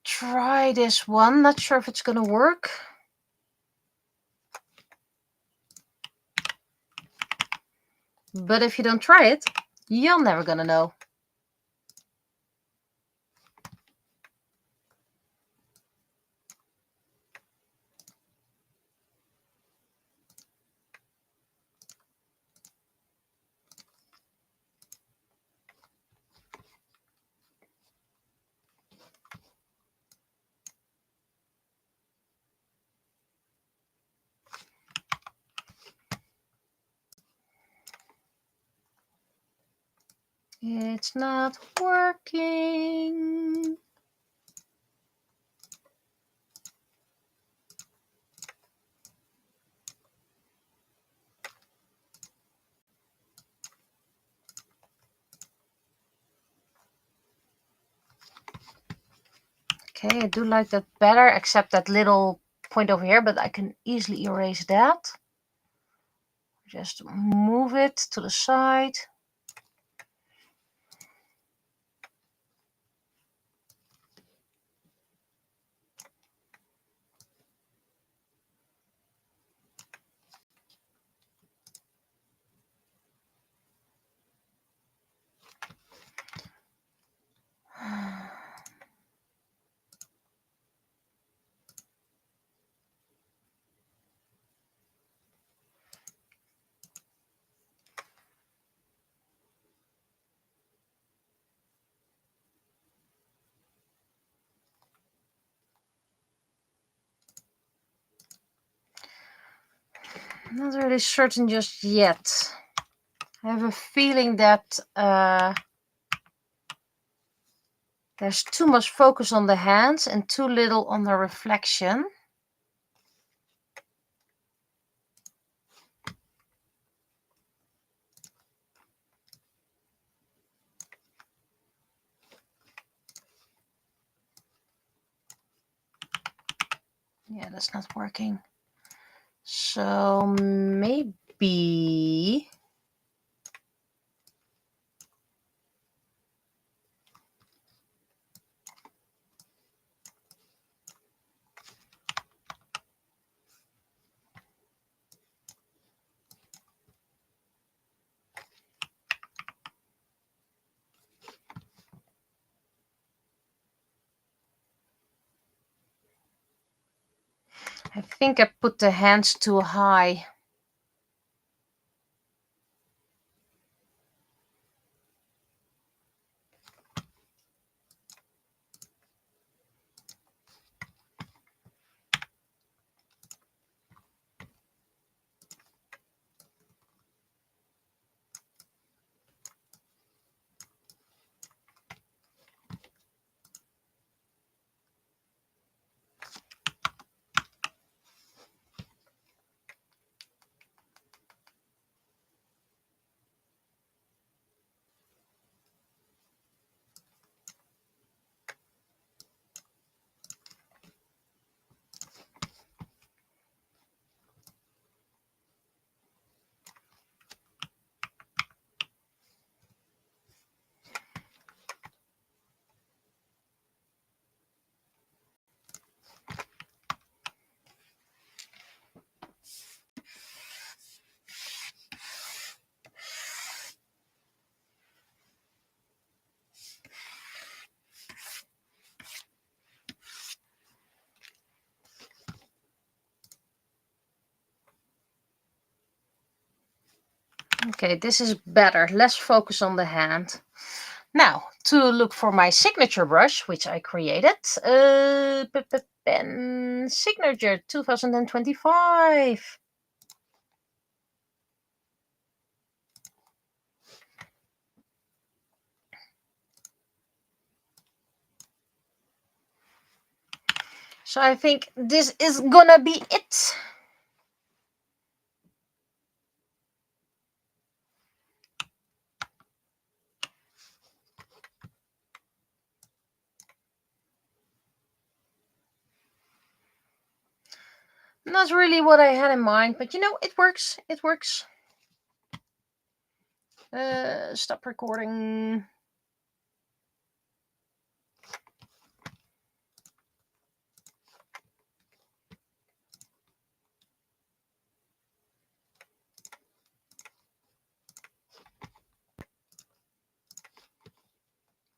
try this one. Not sure if it's gonna work. But if you don't try it, you're never gonna know. It's not working. Okay, I do like that better, except that little point over here, but I can easily erase that. Just move it to the side. Not really certain just yet. I have a feeling that there's too much focus on the hands and too little on the reflection. Yeah, that's not working. So maybe... I think I put the hands too high. Okay, this is better. Less focus on the hand. Now, to look for my signature brush, which I created. Pen Signature 2025. So I think this is gonna be it. Not really what I had in mind, but you know, it works. It works. Stop recording.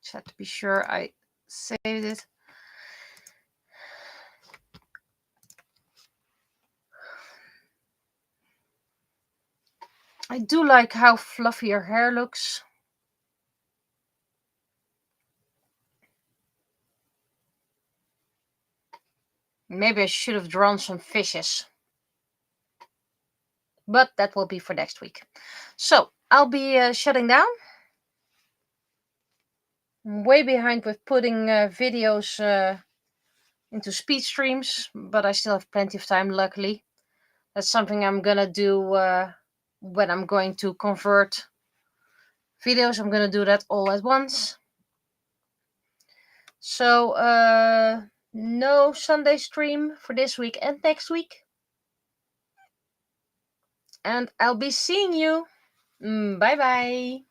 Just have to be sure I saved it. I do like how fluffy her hair looks. Maybe I should have drawn some fishes. But that will be for next week. So I'll be shutting down. I'm way behind with putting videos into speed streams, but I still have plenty of time, luckily. That's something I'm gonna do when I'm going to convert videos. I'm gonna do that all at once. So no Sunday stream for this week and next week. And I'll be seeing you. Bye bye.